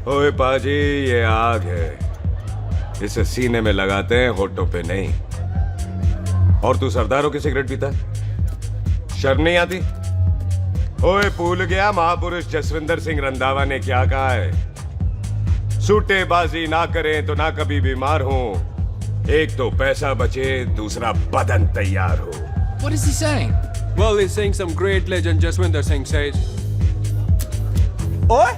ओए पाजी, ये आग है, इसे सीने में लगाते हैं, होठों पे नहीं। और तू सरदारों की सिगरेट पीता है, शर्म नहीं आती? ओए भूल गया महापुरुष जसविंदर सिंह रंधावा ने क्या कहा है? सूटेबाजी ना करें तो ना कभी बीमार हो, एक तो पैसा बचे, दूसरा बदन तैयार हो। What is he saying? Well, he's saying some great legend Jaswinder Singh says. ओए,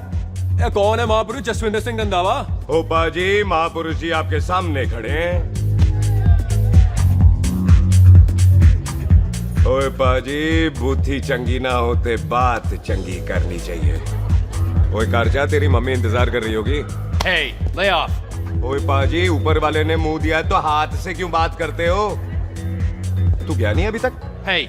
ये कौन है महापुरुष जसविंदर सिंह रंधावा? ओ पाजी, महापुरुष जी आपके सामने खड़े हैं। ओए पाजी, बुद्धि चंगी ना होते बात चंगी करनी चाहिए। ओए कारचा, तेरी मम्मी इंतजार कर रही होगी। Hey, lay off. ओए पाजी, ऊपर वाले ने मुंह दिया तो हाथ से क्यों बात करते हो? तू गया नहीं अभी तक? Hey,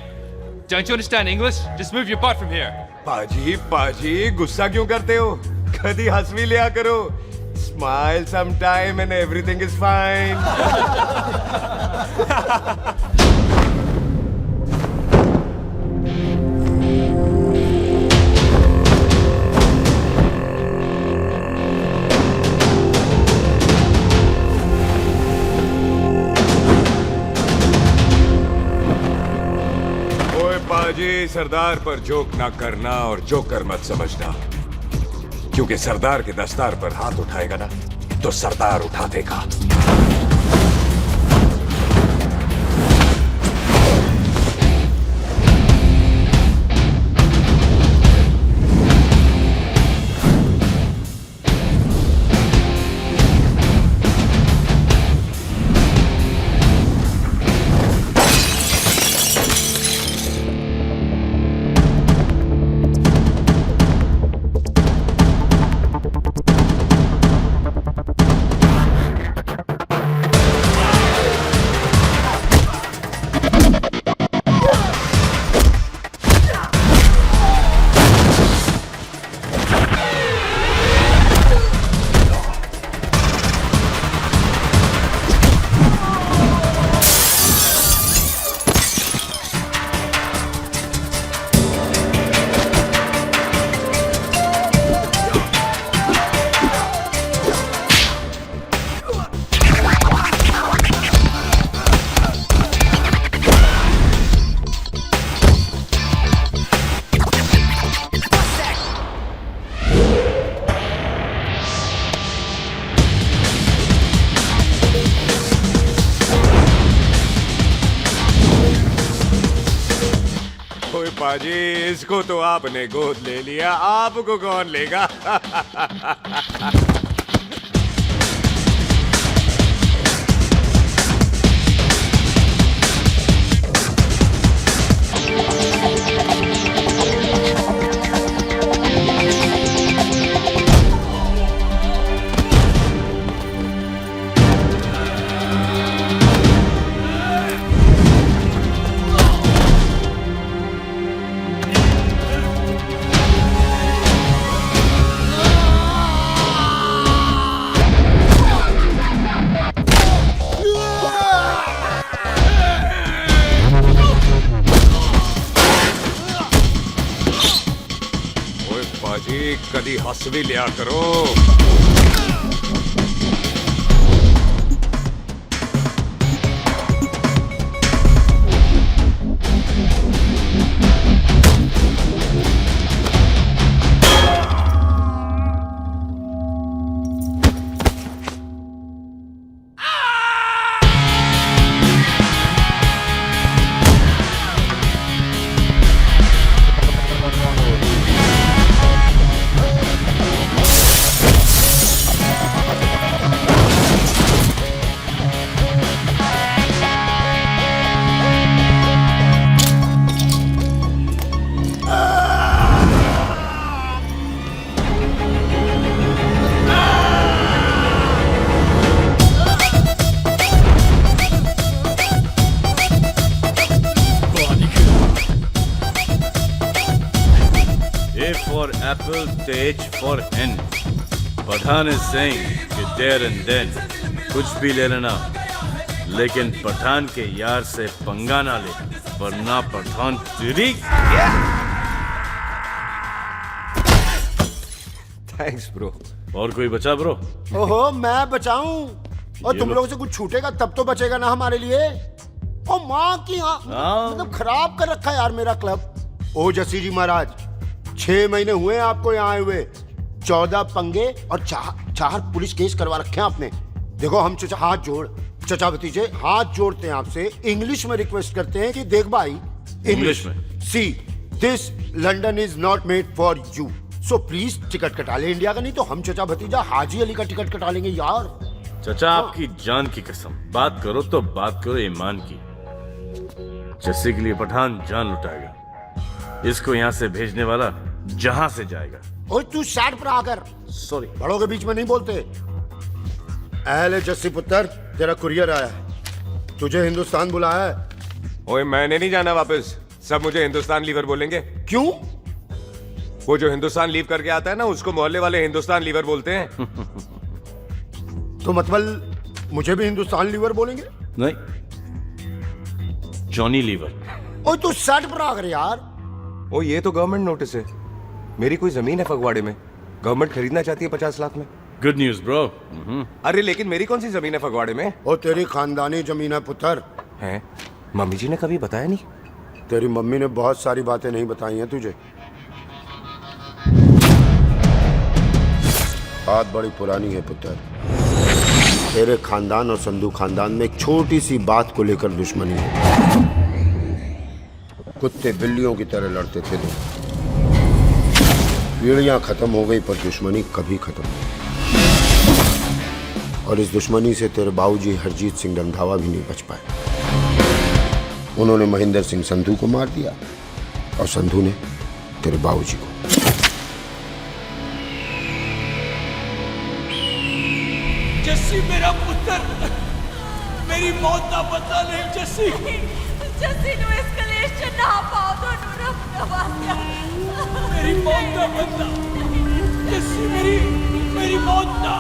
don't you understand English? Just move your butt from here. पाजी पाजी, गुस्सा क्यों करते हो? कभी हंस भी लिया करो। Smile sometime and everything is fine. पाजी, सरदार पर जोक ना करना और जोकर मत समझना, क्योंकि सरदार के दस्तार पर हाथ उठाएगा ना तो सरदार उठा देगा। पाजी, इसको तो आपने गोद ले लिया, आपको कौन लेगा? पाजी, कदी हंस भी लिया करो। for apple, the H for hen. Pathan is saying कि there and then कुछ भी ले लेना, लेकिन पठान के यार से पंगा ना ले। वरना पठान तेरी। Thanks bro. और कोई बचा ब्रो? ओहो, मैं बचाऊं और तुम लो। लोगों से कुछ छूटेगा तब तो बचेगा ना हमारे लिए। ओ माँ की मतलब खराब कर रखा है यार मेरा क्लब। ओ जसी जी महाराज, 6 महीने हुए हैं आपको यहाँ आए हुए, 14 पंगे और 4 पुलिस केस करवा रखे हैं आपने। देखो हम चचा हाथ जोड़, चचा भतीजे हाथ जोड़ते हैं आपसे, इंग्लिश में रिक्वेस्ट करते हैं कि देख भाई, इंग्लिश में? See this London is not made for you, so please ticket कटा ले इंडिया का, नहीं तो हम चचा भतीजा हाजी अली का टिकट कटा लेंगे यार। चचा आपकी जान की कसम, बात करो तो बात करो ईमान की। जस्सी के लिए पठान जान लुटाएगा, इसको यहाँ से भेजने वाला जहां से जाएगा। ओए तू साइड पर आकर, सॉरी। बड़ों के बीच में नहीं बोलते। अहले जस्सी पुत्र, तेरा कुरियर आया, तुझे हिंदुस्तान बुलाया है। ओए मैंने नहीं जाना वापस, सब मुझे हिंदुस्तान लीवर बोलेंगे। क्यों? वो जो हिंदुस्तान लीव करके आता है ना, उसको मोहल्ले वाले हिंदुस्तान लीवर बोलते हैं। तो मतलब मुझे भी हिंदुस्तान लीवर बोलेंगे? नहीं, जॉनी लीवर। ओए तू साइड पर आकर यार। ओ ये तो गवर्नमेंट नोटिस है, मेरी कोई जमीन है फगवाड़े में, गवर्नमेंट खरीदना चाहती है 50 लाख में। Good news bro. अरे लेकिन मेरी कौन सी जमीन है फगवाड़े में? ओ तेरी खानदानी जमीन है पुत्र। है? मम्मी जी ने कभी बताया नहीं। तेरी मम्मी ने बहुत सारी बातें नहीं बताई हैं तुझे। बात बड़ी पुरानी है पुत्र, तेरे खानदान और संधू खानदान में एक छोटी सी बात को लेकर दुश्मनी है। कुत्ते बिल्लियों की तरह लड़ते थे लोग, पीढ़ियां खत्म हो गई पर दुश्मनी कभी खत्म नहीं। और इस दुश्मनी से तेरे बाबूजी हरजीत सिंह रंधावा भी नहीं बच पाए। उन्होंने महेंद्र सिंह संधू को मार दिया और संधू ने तेरे बाबूजी को। जस्सी मेरा पुत्र, मेरी मौत का बदला ले जस्सी। जस्सी नु इस कलेश च ना पाओ, दोनों रब नवाज़िया। मेरी मौत का बदला जस्सी, मेरी मौत का।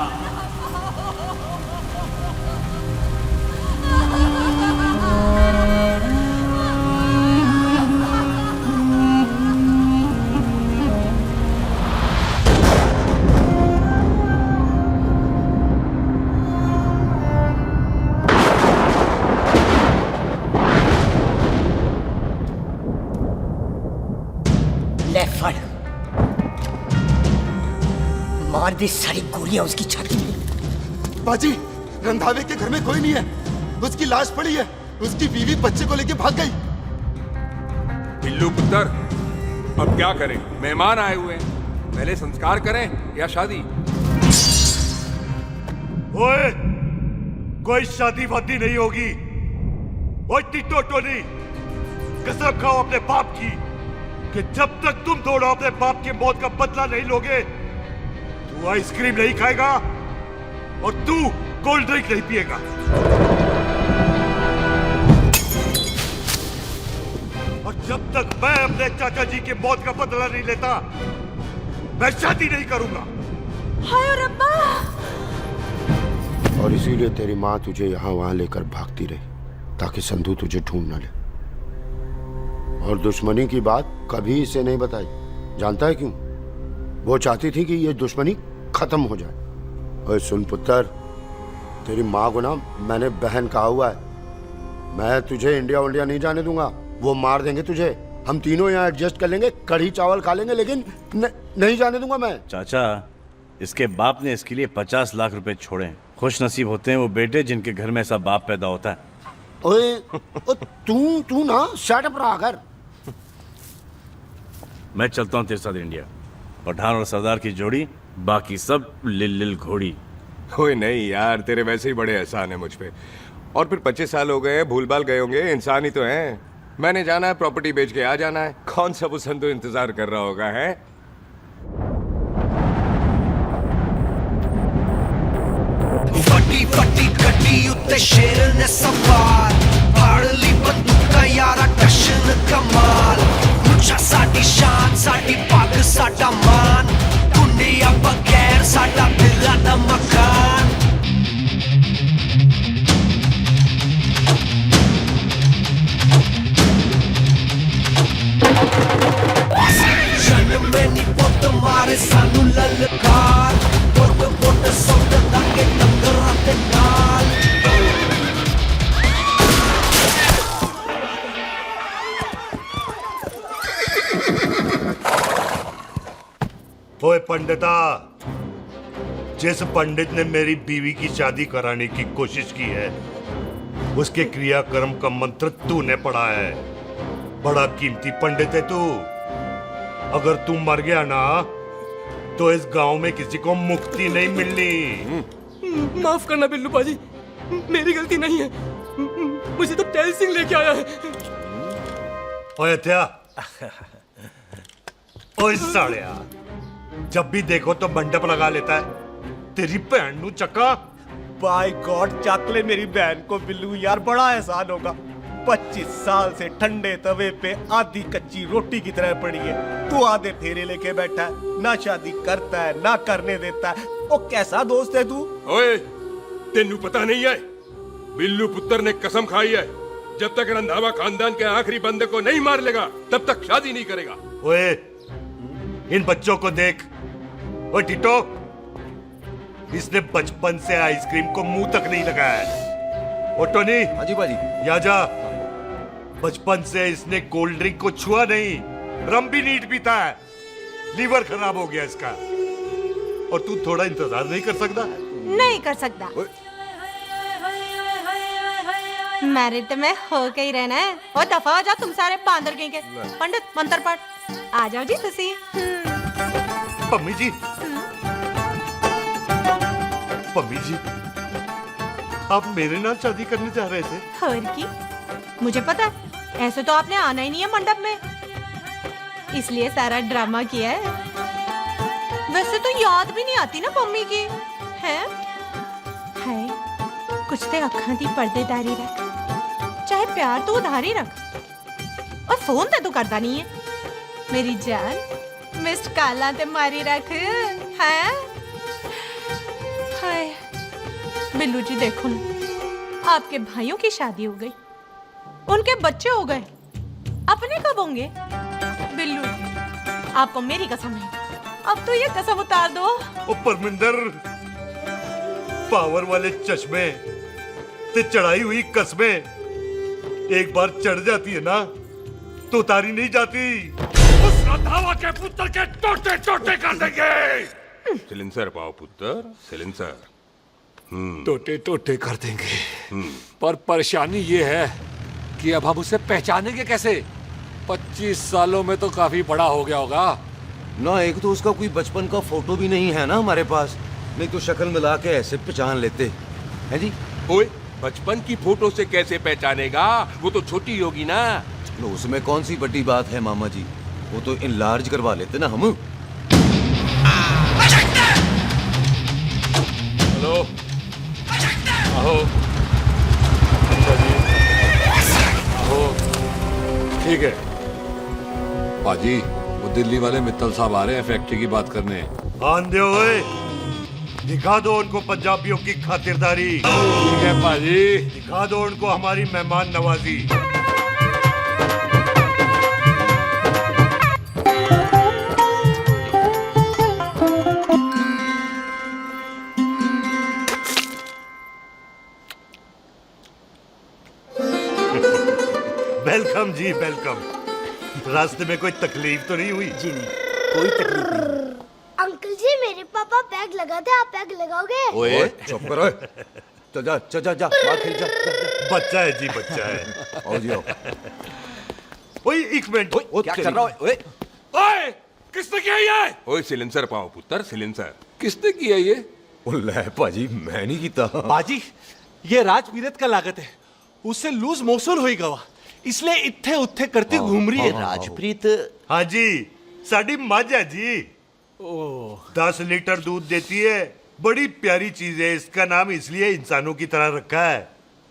ले फड़, मार दी सारी गोलियां उसकी छाती में। बाजी, रंधावे के घर में कोई नहीं है, उसकी लाश पड़ी है, उसकी बीवी बच्चे को लेके भाग गई। बिल्लू पुत्र, अब क्या करें? मेहमान आए हुए हैं, पहले संस्कार करें या शादी? ओए, कोई शादी वादी नहीं होगी। ओए टिटो टोनी, कसम खाओ अपने बाप की कि जब तक तुम दोनों अपने बाप की मौत का बदला नहीं लोगे, तू आइसक्रीम नहीं खाएगा और तू कोल्ड ड्रिंक नहीं पिएगा। और जब तक मैं अपने चाचा जी की मौत का बदला नहीं लेता, मैं शादी नहीं करूंगा। हाय रब्बा! और इसीलिए तेरी माँ तुझे यहाँ वहां लेकर भागती रही, ताकि संधू तुझे ढूंढ न ले। और दुश्मनी की बात कभी इसे नहीं बताई, जानता है क्यों? वो चाहती थी कि ये दुश्मनी खत्म हो जाए। और सुन पुत्र, तेरी माँ को ना मैंने बहन कहा हुआ है, मैं तुझे इंडिया इंडिया नहीं जाने दूंगा। वो मार देंगे तुझे, हम तीनों यहाँ एडजस्ट कर लेंगे, कढ़ी चावल खा लेंगे, लेकिन नहीं जाने दूंगा मैं। चाचा, इसके बाप ने इसके लिए 50 लाख रुपए छोड़े। खुश नसीब होते हैं वो बेटे जिनके घर में ऐसा बाप पैदा होता है। ओए, तू ना शट पर आकर। मैं चलता हूँ तेरे साथ इंडिया। पठान और सरदार की जोड़ी, बाकी सब लिल घोड़ी। ओए नहीं यार, तेरे वैसे ही बड़े एहसान है मुझ पे। और फिर 25 साल हो गए हैं, भूल भाल गए होंगे, इंसान ही तो हैं। मैंने जाना है, प्रॉपर्टी बेच के आ जाना है। कौन सा वो संधू इंतजार कर रहा होगा है? फटी फटी कटी उत्ते शेर ने सवार, फाड़ ली बंदूका यारा टशन कमाल। मुझा साडी शान, साडी पग, साडा मान, दुनिया बगैर साडा दिला दा मकान। ਮਾਰੇ ਸਾਨੂੰ ਲਲਕਾਰ ਵੋਟ ਵੋਟ ਸੁਣਦਾ ਕਿ ਡੰਗਰਾਂ ਦੇ ਨਾਲ ओए पंडिता, जिस पंडित ने मेरी बीवी की शादी कराने की कोशिश की है उसके क्रियाक्रम का मंत्र तूने पढ़ा है। बड़ा कीमती पंडित है तू। अगर तू मर गया ना तो इस गांव में किसी को मुक्ति नहीं मिलनी। माफ करना बिल्लू बाजी, मेरी गलती नहीं है। मुझे तो टैल सिंह लेके आया है। ओए हत्या, ओए सालिया, जब भी देखो तो मंडप लगा लेता है। तेरी बहन नू चक्का। बाय गॉड, चक ले मेरी बहन को बिल्लू यार, बड़ा एहसान होगा। 25 साल से ठंडे तवे पे आधी कच्ची रोटी की तरह पड़ी है। तू आधे फेरे लेके बैठा है, ना शादी करता है ना करने देता है। ओ कैसा दोस्त है तू? ओए, तेनू पता नहीं है, बिल्लू पुत्र ने कसम खाई है जब तक रंधावा खानदान के आखिरी बंदे को नहीं मार लेगा तब तक शादी नहीं करेगा। ओए, इन बच्चों को देख। ओए टिटो, इसने बचपन से आइसक्रीम को मुंह तक नहीं लगाया है। ओ टोनी, हाँ जी बाजी। या जा। बचपन से इसने कोल्ड ड्रिंक को छुआ नहीं, रम भी नीट पीता है। लीवर खराब हो गया इसका। और तू थोड़ा इंतजार नहीं कर सकता? नहीं कर सकता। मैरिड में हो के ही रहना है। और दफा हो जाओ तुम सारे बांदर कहीं के। पंडित मंत्र पढ़। आ जाओ जी तुसी। पम्मी जी, पम्मी जी, आप मेरे नाल शादी करने जा रहे थे? और की मुझे पता है, ऐसे तो आपने आना ही नहीं है मंडप में, इसलिए सारा ड्रामा किया है। वैसे तो याद भी नहीं आती ना मम्मी की है। कुछ ते अखां दी पर्देदारी रख, चाहे प्यार तो उधारी रख, और फोन ते तू करता नहीं है। मेरी जान मिस्ड काला ते मारी रख है। हाय बिल्लू जी, देखो ना, आपके भाइयों की शादी हो गई, उनके बच्चे हो गए, अपने कब होंगे? बिल्लू जी, आपको मेरी कसम है, अब तो ये कसम उतार दो। ओ परमिंदर, पावर वाले चश्मे ते चढ़ाई हुई कस्में एक बार चढ़ जाती है ना तो उतारी नहीं जाती। उस रंधावा के पुत्र के टोटे टोटे कर देंगे। सिलेंसर पाओ पुत्र, सिलेंसर। टोटे टोटे कर देंगे। पर परेशानी ये है कि अब हम उसे पहचानेंगे कैसे? 25 सालों में तो काफी बड़ा हो गया होगा ना। एक तो उसका कोई बचपन का फोटो भी नहीं है ना हमारे पास, नहीं तो शक्ल मिला के ऐसे पहचान लेते हैं जी। ओए, बचपन की फोटो से कैसे पहचानेगा? वो तो छोटी होगी ना। लो, उसमें कौन सी बड़ी बात है मामा जी, वो तो इनलार्ज करवा लेते ना हम। हेलो, आहो, आहो, ठीक है बाजी, वो दिल्ली वाले मित्तल साहब आ रहे हैं फैक्ट्री की बात करने। आंधे होए, दिखा दो उनको पंजाबियों की खातिरदारी। ठीक है बाजी, दिखा दो उनको हमारी मेहमान नवाजी। वेलकम जी, वेलकम। रास्ते में कोई तकलीफ तो नहीं हुई? जी नहीं, कोई तकलीफ नहीं। अंकल जी, मेरे पापा पैग लगाते, आप पैग लगाओगे? ओए चुप करो। चल जा चल जा जा, बाहर खेल जा, जा, जा। बच्चा है जी, बच्चा है। आओ जी आओ। ओए एक मिनट, क्या कर रहा है? ओए ओए, किसने किया ये? ओए सिलेंसर पाओ पुत्र, सिलेंसर। किसने किया ये? ले भाजी, मैं नहीं कीता। बाजी, ये राजवीरत का लागत है, उससे लूज मोशन होई गवा, इसलिए इत्थे उत्थे करती घूम रही है। राजप्रीत? हाँ जी, साडी मझ है जी। 10 लीटर दूध देती है, बड़ी प्यारी चीज है। इसका नाम इसलिए इंसानों की तरह रखा है।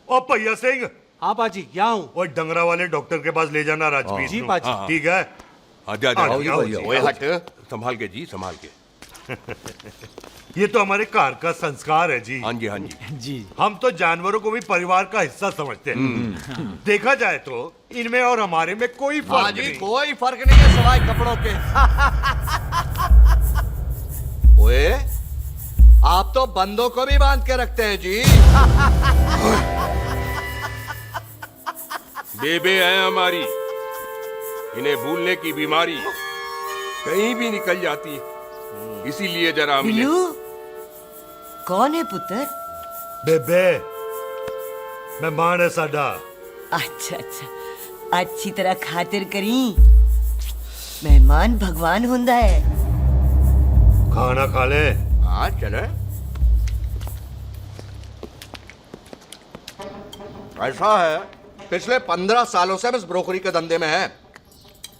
और भैया सिंह। हाँ बाजी, यहाँ हूँ। और डंगरा वाले डॉक्टर के पास ले जाना राजपीत जी को। बाजी। ठीक है, आजा आओ, आजा। आओ जी, ओए आओ। हट, संभाल के जी, संभाल के। ये तो हमारे घर का संस्कार है जी। हाँ जी, हाँ जी। जी, हम तो जानवरों को भी परिवार का हिस्सा समझते हैं। देखा जाए तो इनमें और हमारे में कोई फर्क नहीं। कोई फर्क नहीं है सिवाय कपड़ों के। ओए, आप तो बंदों को भी बांध के रखते हैं जी। बेबे है हमारी, इन्हें भूलने की बीमारी कहीं भी निकल जाती है, इसीलिए जरा मिले। बिल्लू, कौन है पुत्र? बेबे मेहमान है साडा। अच्छा अच्छा, अच्छी तरह खातिर करी। मेहमान भगवान हुंदा है। खाना खा ले। हाँ चले। ऐसा है, पिछले 15 सालों से हम इस ब्रोकरी के धंधे में हैं।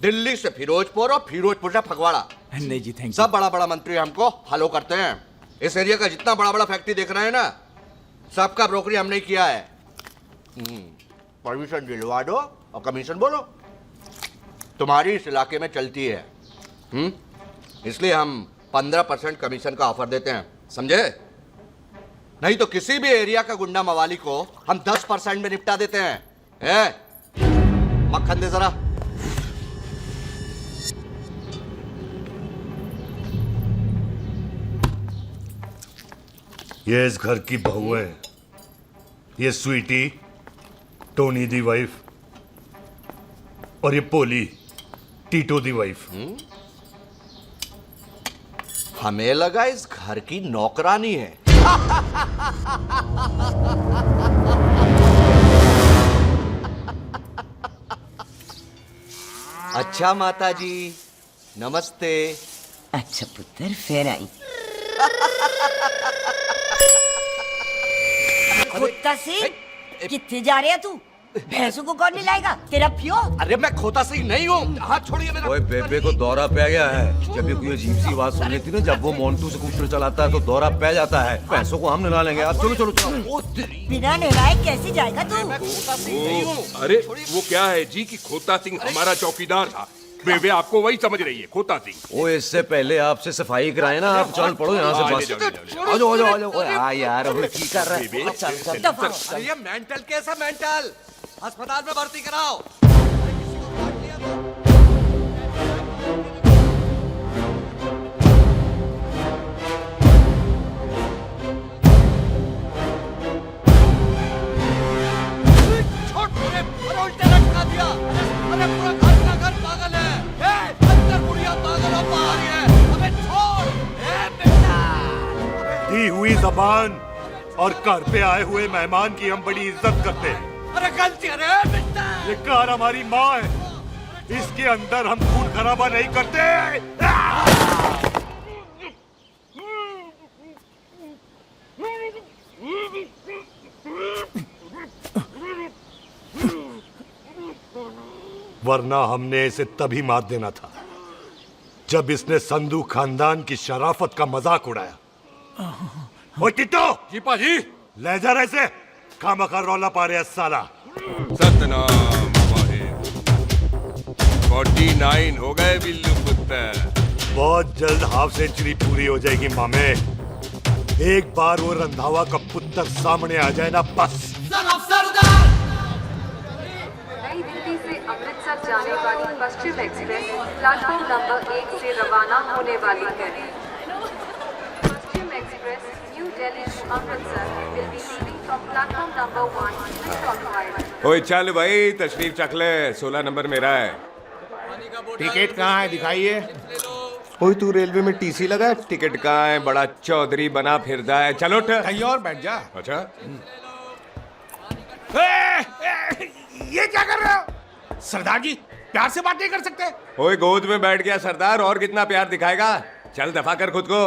दिल्ली से फिरोजपुर और फिरोजपुर से फगवाड़ा। नहीं जी, थैंक सब बड़ा बड़ा मंत्री हमको फॉलो करते हैं। इस एरिया का जितना बड़ा बड़ा फैक्ट्री देख रहे हैं ना, सबका ब्रोकरी हमने किया है। परमिशन दिलवा दो और कमीशन बोलो। तुम्हारी इस इलाके में चलती है, इसलिए हम 15% कमीशन का ऑफर देते हैं, समझे? नहीं तो किसी भी एरिया का गुंडा मवाली को हम 10% में निपटा देते हैं। मक्खन दे जरा। ये इस घर की बहू है। ये स्वीटी, टोनी दी वाइफ, और ये पोली, टीटो दी वाइफ। हमें लगा इस घर की नौकरानी है। अच्छा माता जी, नमस्ते। अच्छा पुत्र, फिर आई। कुत्ता सिंह, कितने जा रहे है तू? भैंसों को कौन मिलाएगा? तेरा पियो? अरे मैं खोता सिंह नहीं हूँ, हाथ छोड़िए मेरा। ओए बेबे को दौरा पै गया है। जब भी कोई अजीब सी आवाज सुन लेती ना, जब वो मोन्टू स्कूटर चलाता है तो दौरा पै जाता है। पैसों को हम निकाल लेंगे। आप चलो चलो चलो। बिना नहलाए कैसे जाएगा तू? अरे वो क्या है जी कि खोता सिंह हमारा चौकीदार था। बेबे आपको वही समझ रही है, खोता सिंह। ओ इससे पहले आपसे सफाई कराए ना, आप चल पड़ो यहाँ से बस। आ जाओ आ जाओ आ जाओ। ओए आ यार, अब की कर रहा है? चल चल। अरे ये मेंटल केस है, मेंटल। अस्पताल में भर्ती कराओ। उल्टे लटका दिया। अरे पूरा घर का घर पागल है। अंदर बुढ़िया पागल और बाहर है। अबे छोड़। बेटा। दी हुई जबान और घर पे आए हुए मेहमान की हम बड़ी इज्जत करते हैं। अरे गलती है रे बेटा। ये कार हमारी माँ है, इसके अंदर हम खून खराबा नहीं करते। वरना हमने इसे तभी मार देना था जब इसने संधू खानदान की शराफत का मजाक उड़ाया। ओए टिट्टो, जी पाजी। ले जा रहे से, खामखा रौला पा रहे साला। सतनाम वाहे। 49 हो गए बिल्लू पुत्र। बहुत जल्द हाफ सेंचुरी पूरी हो जाएगी मामे। एक बार वो रंधावा का पुत्र सामने आ जाए ना, बस। नई दिल्ली से अमृतसर जाने वाली पश्चिम एक्सप्रेस प्लेटफॉर्म नंबर 1 से रवाना होने वाली है। Paschim express new Delhi to Amritsar will be leaving from platform number 1 with stop. ओए चल भाई, तशरीफ चख ले। 16 नंबर मेरा है। टिकट कहाँ है, दिखाइए। ओए तू रेलवे में टीसी लगा, टिकट कहाँ है? बड़ा चौधरी बना फिरदा है। चलो उठ। कहीं और बैठ जा। अच्छा ये क्या कर रहे हो? सरदार जी, प्यार से बात नहीं कर सकते? ओए गोद में बैठ गया सरदार, और कितना प्यार दिखाएगा? चल दफा कर खुद को।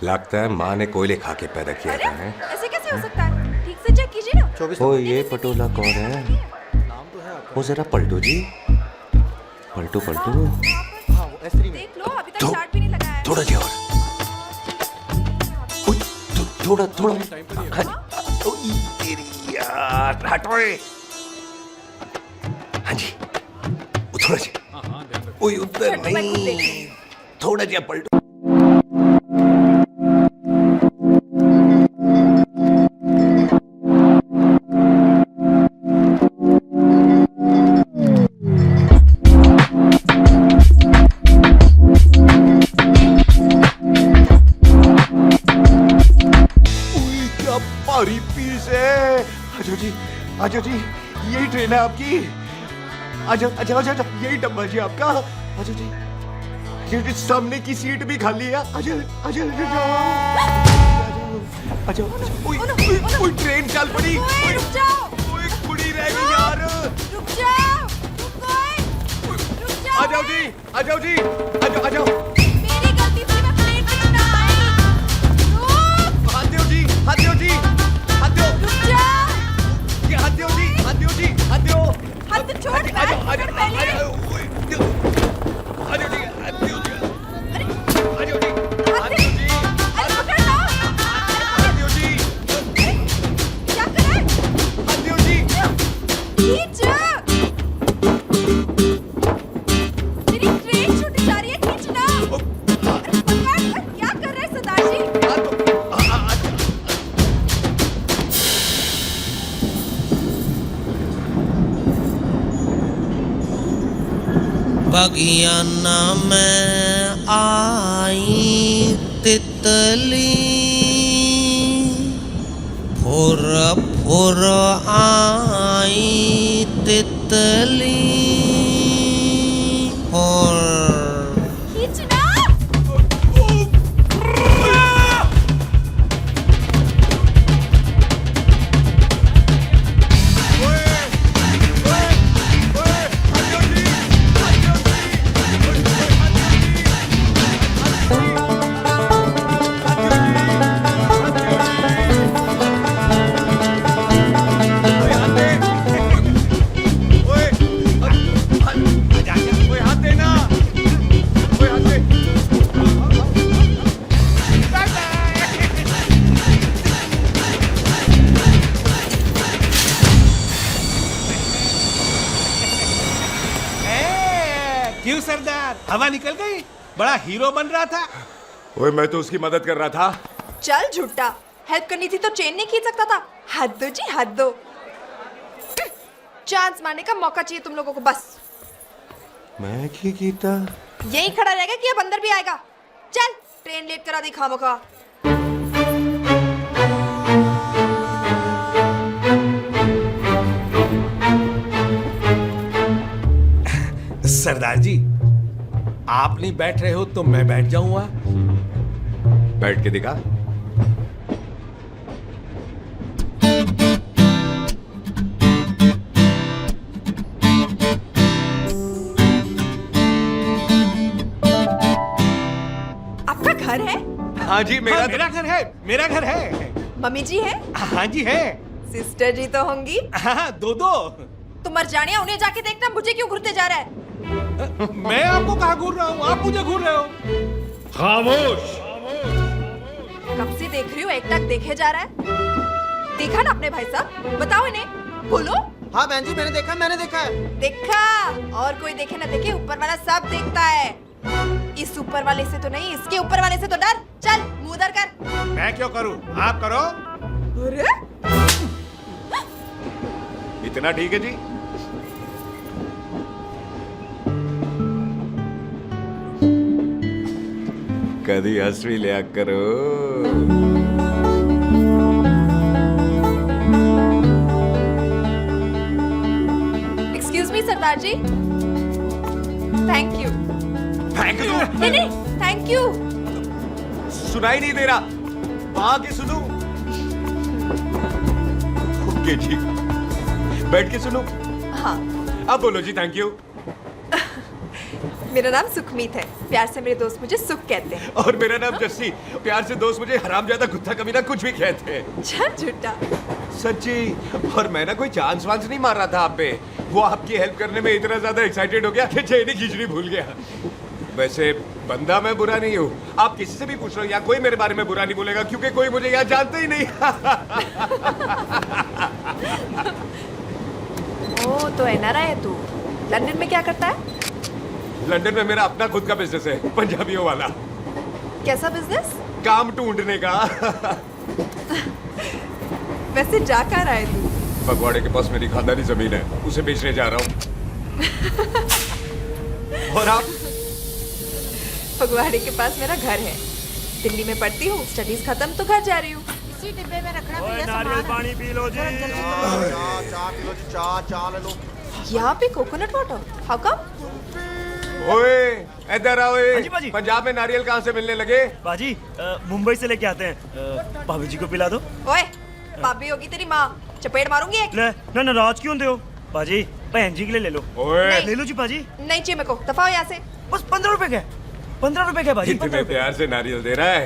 लगता है माँ ने कोयले खा के पैदा किया था। ऐसे कैसे हो सकता है? ठीक से चेक कीजिए ना। ओ ये पटोला कौन है? वो जरा पलटू जी, पलटू पलटू। देख लो, अभी तक चार्ट भी नहीं लगाया है। थोड़ा जी और। थोड़ा थोड़ा। तेरी यार, हटो रे। हाँ जी, थोड़ा जी। ओए उधर नहीं, थोड़ा जी पलटू। आजा जी, यही ट्रेन है आपकी। आजा आजा आजा, यही डब्बा जी आपका। आजा जी, ये सामने की सीट भी खाली है। आजा आजा आजा। ओए ट्रेन चल पड़ी। रुक जाओ, ओए कुड़ी रह गई यार। रुक जाओ, रुक जाओ। आ जाओ जी, आ जाओ जी, आ जाओ आ जाओ। मेरी गलती थी, मैं प्लेन में ना आई। रुक, हाथ दो जी, हाथ दो जी, हाथ दो। रुक जाओ। ये हाथ दो जी, हाथ दो जी, हाथ दो। हाथ तो छोड़, आ जाओ आ जाओ आ पहले। जाओ। आ जाओ जी, हाथ दो जी। अरे, आ जाओ जी, हाथ दो जी। अरे पकड़ लो। हाथ दो जी, क्या कर रहा है? हाथ दो जी। खींच। मेरी ट्रेन छूटी जा रही है, खींचना। अरे पकड़, क्या कर रहे हैं सरदार जी? बगियाना में आई तितली, फुर फुर आई तितली, और खींचना। क्यों सरदार, हवा निकल गई? बड़ा हीरो बन रहा था। ओए मैं तो उसकी मदद कर रहा था। चल झूठा, हेल्प करनी थी तो चेन नहीं खींच सकता था। हाथ दो जी, हाथ दो। चांस मारने का मौका चाहिए तुम लोगों को बस। मैं की कीता? यही खड़ा रहेगा कि अब अंदर भी आएगा? चल, ट्रेन लेट करा दी खामोखा। सरदार जी, आप नहीं बैठ रहे हो तो मैं बैठ जाऊंगा। बैठ के दिखा। आपका घर है? हाँ जी, मेरा घर है, मेरा घर है। मम्मी जी है? हाँ जी है। सिस्टर जी तो होंगी? हाँ, दो दो। तुम मर जाने, उन्हें जाके देखना मुझे क्यों घूरते जा रहा है। मैं आपको कहाँ घूर रहा हूँ, आप मुझे घूर रहे हो। खामोश। कब से देख रही हूँ, एक टक देखे जा रहा है। देखा ना अपने भाई साहब, बताओ इन्हें, बोलो। हाँ बहन जी, मैंने देखा है। देखा, और कोई देखे ना देखे, ऊपर वाला सब देखता है। इस ऊपर वाले से तो नहीं, इसके ऊपर वाले से तो डर। चल, मुंह उधर कर। मैं क्यों करूँ, आप करो। अरे इतना ठीक है जी। कभी हंस भी लिया करो। Excuse me Sardar ji. Thank you. Thank you? नहीं नहीं, थैंक यू। सुनाई नहीं दे रहा, आके सुनो। ओके जी, बैठ के सुनो। हाँ, अब बोलो जी थैंक यू। मेरा नाम सुखमीत है, प्यार से मेरे दोस्त मुझे सुख कहते हैं। और मेरा नाम जस्सी, प्यार से दोस्त मुझे हरामजादा, कुत्ता कमीना कुछ भी कहते हैं। चल झूठा। सच्ची। और मैं ना कोई चांस वांस नहीं मार रहा था आप पे, वो आपकी हेल्प करने में इतना ज्यादा एक्साइटेड हो गया कि चेन ही खींचनी भूल गया। वैसे बंदा मैं बुरा नहीं हूँ, आप किसी से भी पूछ लो, यहाँ कोई मेरे बारे में बुरा नहीं बोलेगा क्योंकि कोई मुझे यहाँ जानता ही नहीं। ओ तो एनआरआई है तू। लंदन में क्या करता है? लंदन में मेरा अपना खुद का बिजनेस है, पंजाबियों वाला। कैसा बिजनेस? काम ढूंढने का। वैसे जा कहाँ रहा है तू? फगवाड़े के पास मेरी खानदानी जमीन है, उसे बेचने जा रहा हूँ। और आप? फगवाड़े के पास मेरा घर है, दिल्ली में पढ़ती हूँ, स्टडीज खत्म तो घर जा रही हूँ। उसी डिब्बे में रखना ओए, भैया नारियल सामान। पानी पी लो जी। चाय पी लो जी, चाय ले लो। यहाँ पे कोकोनट वाटर, हाउ कम? ओए इधर आओ। हाँ जी, बाजी। पंजाब में नारियल कहाँ से मिलने लगे? बाजी मुंबई से लेके आते हैं। भाभी जी को पिला दो। ओए, भाभी होगी तेरी माँ, चपेट मारूंगी एक। ले ना नाराज क्यों दे हो बाजी? बहन जी के लिए ले लो। ओए ले लो जी बाजी। नहीं चाहिए मेरे को, दफा हो यहाँ से। बस 15 रुपए के। 15 रुपए के बाजी। इतने 15 रुपए। प्यार से नारियल दे रहा है।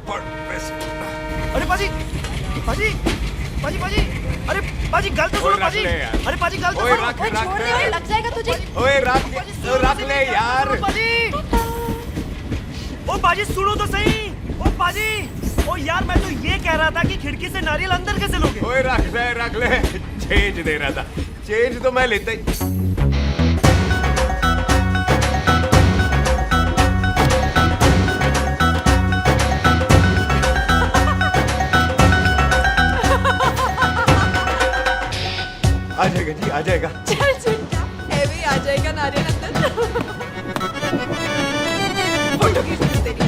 पड़ पैसे। अरे बाजी बाजी बाजी बाजी अरे बाजी गल तो ओए, सुनो रख बाजी। ले यार। अरे बाजी गल तो ओए, सुनो। रख, ओए, छोड़ दे, ओए, लग जाएगा तुझे। ओए रख ले यार। बाजी ओ बाजी सुनो तो सही। ओ बाजी ओ यार मैं तो ये कह रहा था कि खिड़की से नारियल अंदर कैसे लोगे? ओए रख ले। चेंज दे रहा था। चेंज तो मैं लेता ही। आ जाएगा जी, आ जाएगा। चल चिंटा, भी आ जाएगा नारियल अंदर। फोटो खींच तेरी।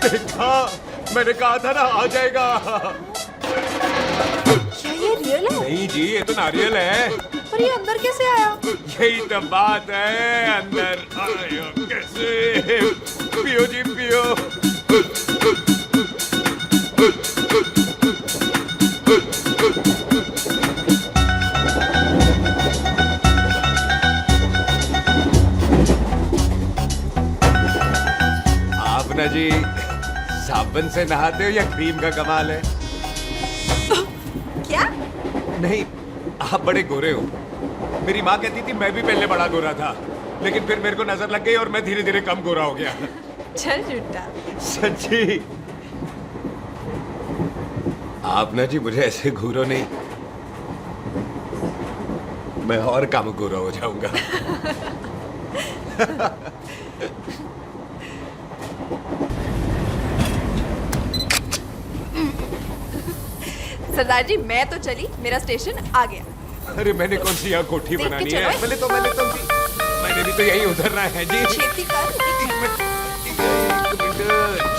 देखा, मैंने कहा था ना आ जाएगा। क्या ये रियल है? नहीं जी, ये तो नारियल है। और ये अंदर कैसे आया? यही तो बात है, अंदर आया कैसे? पियो जी पियो। आप ना जी साबुन से नहाते हो या क्रीम का कमाल है? क्या? नहीं, आप बड़े गोरे हो। मेरी माँ कहती थी मैं भी पहले बड़ा गोरा था, लेकिन फिर मेरे को नजर लग गई और मैं धीरे धीरे कम गोरा हो गया। चल झूठा। सच्ची। आप ना जी मुझे ऐसे घूरो नहीं, मैं और कम गोरा हो जाऊंगा। सरदार जी मैं तो चली, मेरा स्टेशन आ गया। अरे मैंने कौन सी यहाँ कोठी देख के बनानी चलो। है? मैंने भी तो यही उतरना है जी। छेती कर, एक मिनट,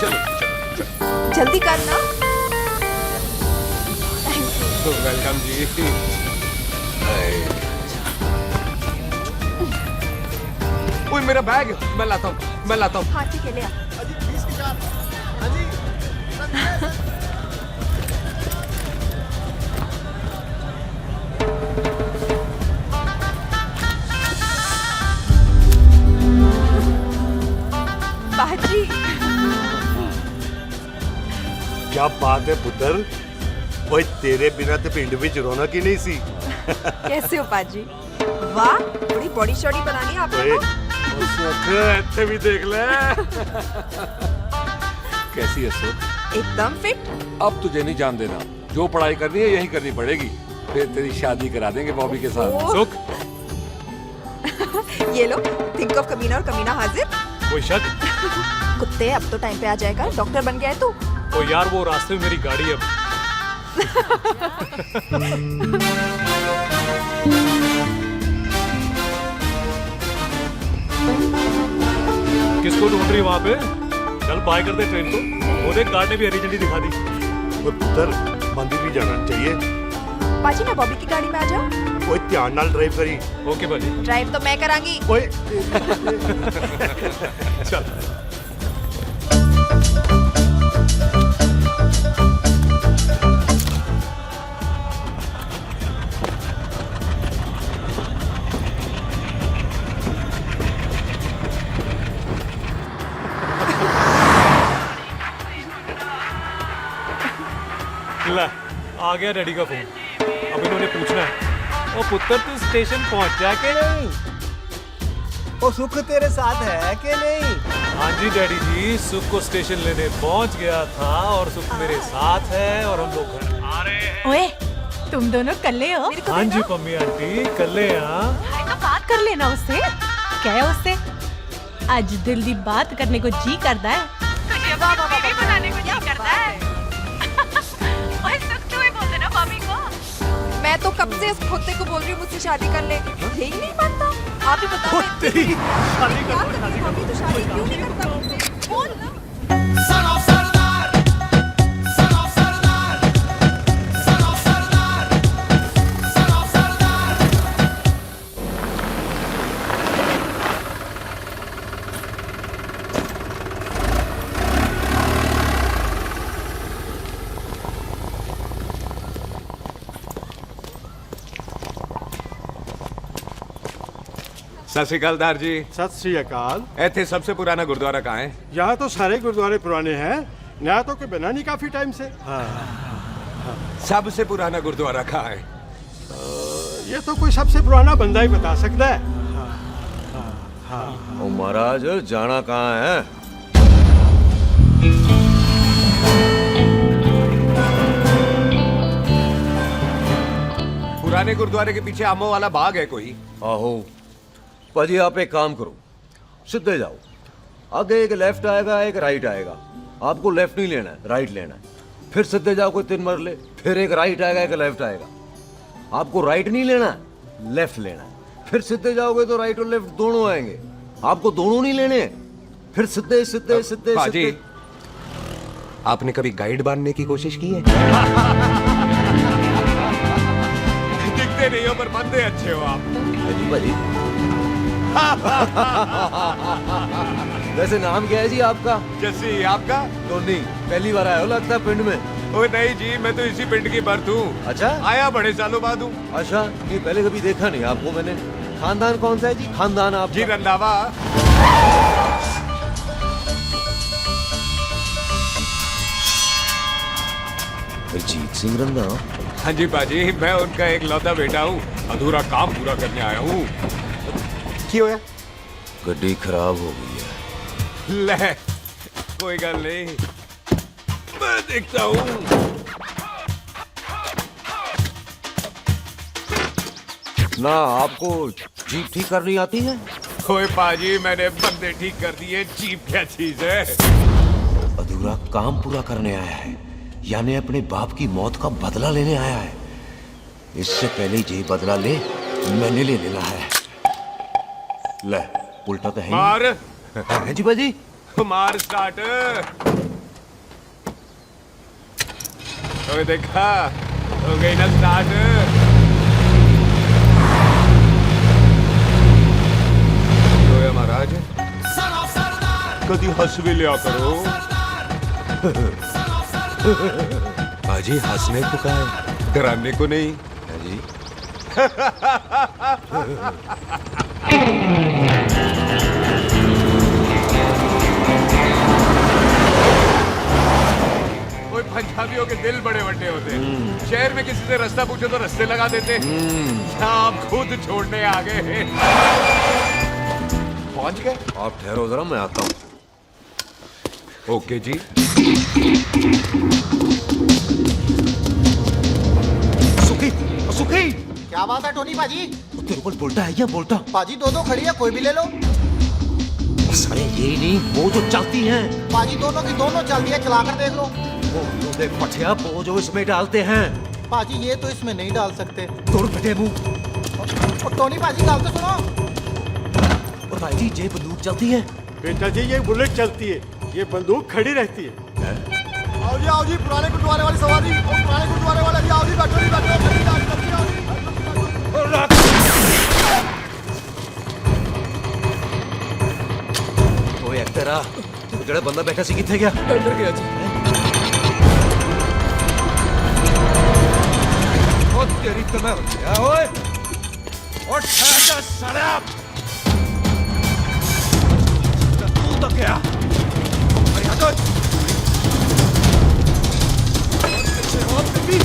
चलो। जल्दी करना। वेलकम जी। ओए मेरा बैग, मैं लाता हूँ। हाँ ठीक है, ले आ। बाजी क्या बात है पुत्र? ओए तेरे बिना ते पिंड विच रौनक ही नहीं सी। कैसे हो पाजी? वाह, बड़ी बॉडी शॉडी बना ली आपने ओए तो। उस वक्त इत्थे भी देख ले। कैसी है सुख? एकदम फिट। अब तुझे नहीं जान देना, जो पढ़ाई करनी है यही करनी पड़ेगी। फिर तेरी शादी करा देंगे बॉबी के साथ। ओह। सुख, ये लो, थिंक ऑफ कमीना और कमीना हाजिर। कोई शक? कुत्ते अब तो टाइम पे आ जाएगा, डॉक्टर बन गया है तू। ओ यार वो रास्ते में मेरी गाड़ी है। किसको ढूंढ रही है वहाँ पे? चल बाय कर दे ट्रेन को। और एक गार्ड ने भी हरी झंडी दिखा दी। वो पुत्र मंदिर भी जाना चाहिए। पाजी मैं बॉबी की गाड़ी में आ जाऊं? कोई ध्यान नाल ड्राइव करी। ओके बाजी। ड्राइव तो मैं करांगी। ओए चल। ला, आ गया डैडी का फोन। अब इन्होंने पूछना है, ओ पुत्र तू स्टेशन पहुंचा के नहीं? वो सुख तेरे साथ है कि नहीं? हाँ जी डैडी जी, सुख को स्टेशन लेने पहुंच गया था और सुख मेरे साथ है और हम लोग घर आ रहे हैं। ओए, तुम दोनों कल्ले हो? हाँ जी पम्मी आंटी, कल्ले यहाँ। तो बात कर लेना उससे। क्या है उससे? आज दिल दी बात करने को जी करता है। तुझे बीवी बनाने को जी करता है। ओए सुख, तू ही बोल देना भाभी को। मैं तो कब से इस खोते को बोल रही हूँ मुझसे शादी कर ले, यही नहीं मानता। आप ही बताओ शादी तो शादी क्यों नहीं करता मुझसे? बोल ना। सत श्री अकाल दार जी। सत श्री अकाल। ऐथे सबसे पुराना गुरुद्वारा कहाँ है? यहाँ तो सारे गुरुद्वारे पुराने हैं, नया तो कोई बना नहीं काफी टाइम से। सबसे पुराना गुरुद्वारा कहाँ है? ये तो कोई सबसे पुराना बंदा ही बता सकता है। ओ महाराज, जाना कहाँ है? पुराने गुरुद्वारे के पीछे आमों वाला बाग है कोई? आहो पाजी, आप एक काम करो, सीधे जाओ। आगे एक लेफ्ट आएगा, एक राइट आएगा। आपको लेफ्ट नहीं लेना है, राइट लेना है। फिर सीधे जाओ कोई 3 मरले, फिर एक राइट आएगा, एक लेफ्ट आएगा। आपको राइट नहीं लेना है, लेफ्ट लेना है। फिर सीधे जाओगे तो राइट और लेफ्ट दोनों आएंगे। आपको दोनों नहीं लेने, फिर सीधे सीधे सीधे पाजी, आपने कभी गाइड बनने की कोशिश की है? दिखते नहीं हो पर बंदे अच्छे हो आप। भाजी वैसे नाम क्या है जी आपका? जस्सी। आपका? टोनी। पहली बार आया हो लगता है पिंड में। ओए नहीं जी, मैं तो इसी पिंड की बर्थ हूँ। अच्छा, आया बड़े सालों बाद हूँ। अच्छा, ये पहले कभी देखा नहीं आपको मैंने। खानदान कौन सा है जी? खानदान आप? जी रंधावा। अजीत सिंह रंधावा? हाँ जी पाजी, मैं उनका एक लौता बेटा हूँ। अधूरा काम पूरा करने आया हूँ। क्यों है? गड्डी खराब हो गई है। ले, कोई गल नहीं, मैं देखता हूँ। ना आपको जीप ठीक करनी आती है? ओए पाजी, मैंने बंदे ठीक कर दिए, जीप क्या चीज है? अधूरा काम पूरा करने आया है, यानी अपने बाप की मौत का बदला लेने आया है। इससे पहले ये बदला ले, मैंने ले लेना है। ले, उल्टा तो है मार। है जी बाजी। मार स्टार्ट। ओए देखा, हो गई ना स्टार्ट। तो महाराज कभी हंस भी लिया करो। बाजी हंसने को कहा है, डराने को नहीं है जी। कोई पंजाबियों के दिल बड़े बड़े होते हैं। शहर में किसी से रास्ता पूछो तो रास्ते लगा देते। आप खुद छोड़ने आ गए। पहुंच गए? आप ठहरो जरा, मैं आता हूँ। ओके जी। सुखी, सुखी। क्या बात है टोनी पाजी? तेरे को बोलता है या बोलता? पाजी दो खड़ी है, कोई भी ले लो। अरे ये नहीं, वो जो चलती हैं। पाजी दोनों की दोनों चलती है, चला कर देख लो। वो देख पठिया, वो जो इसमें डालते हैं। पाजी ये तो इसमें नहीं डाल सकते। तोड़ फटे मुंह। और टोनी पाजी गाल तो सुनो। और भाई जी ये बंदूक चलती है? बेटा जी ये बुलेट चलती है, ये बंदूक खड़ी रहती है। आओ जी पुराने गुरुद्वारे वाली सवारी। पुराने गुरुद्वारे वाले जी, आओ जी, बैठो जी, बैठो। ओए तेरा ਜਿਹੜਾ ਬੰਦਾ ਬੈਠਾ ਸੀ ਕਿੱਥੇ ਗਿਆ? अंदर गया जी। ओ तेरी तो मैं ओए और ठहर साला। तू तो क्या? अरे हटो। और बेबी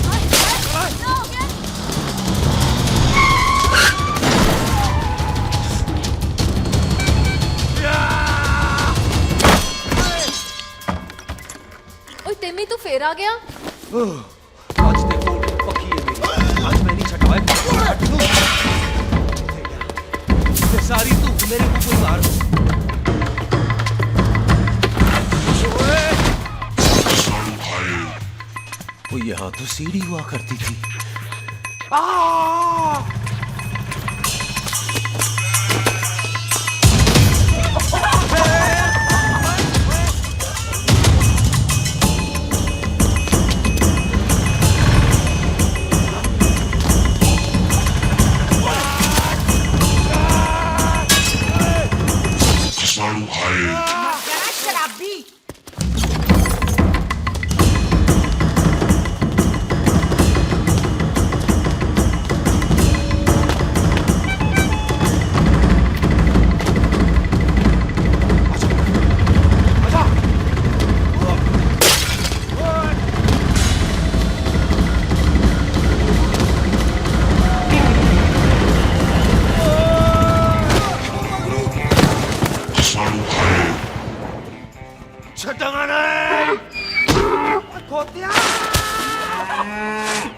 फिर आ गया। आज देखो पक्की है मेरी, आज मैं नहीं छटवाए। ये सारी तू मेरे मुंह पे मार। वो यहाँ तो सीढ़ी हुआ करती थी। शराबी।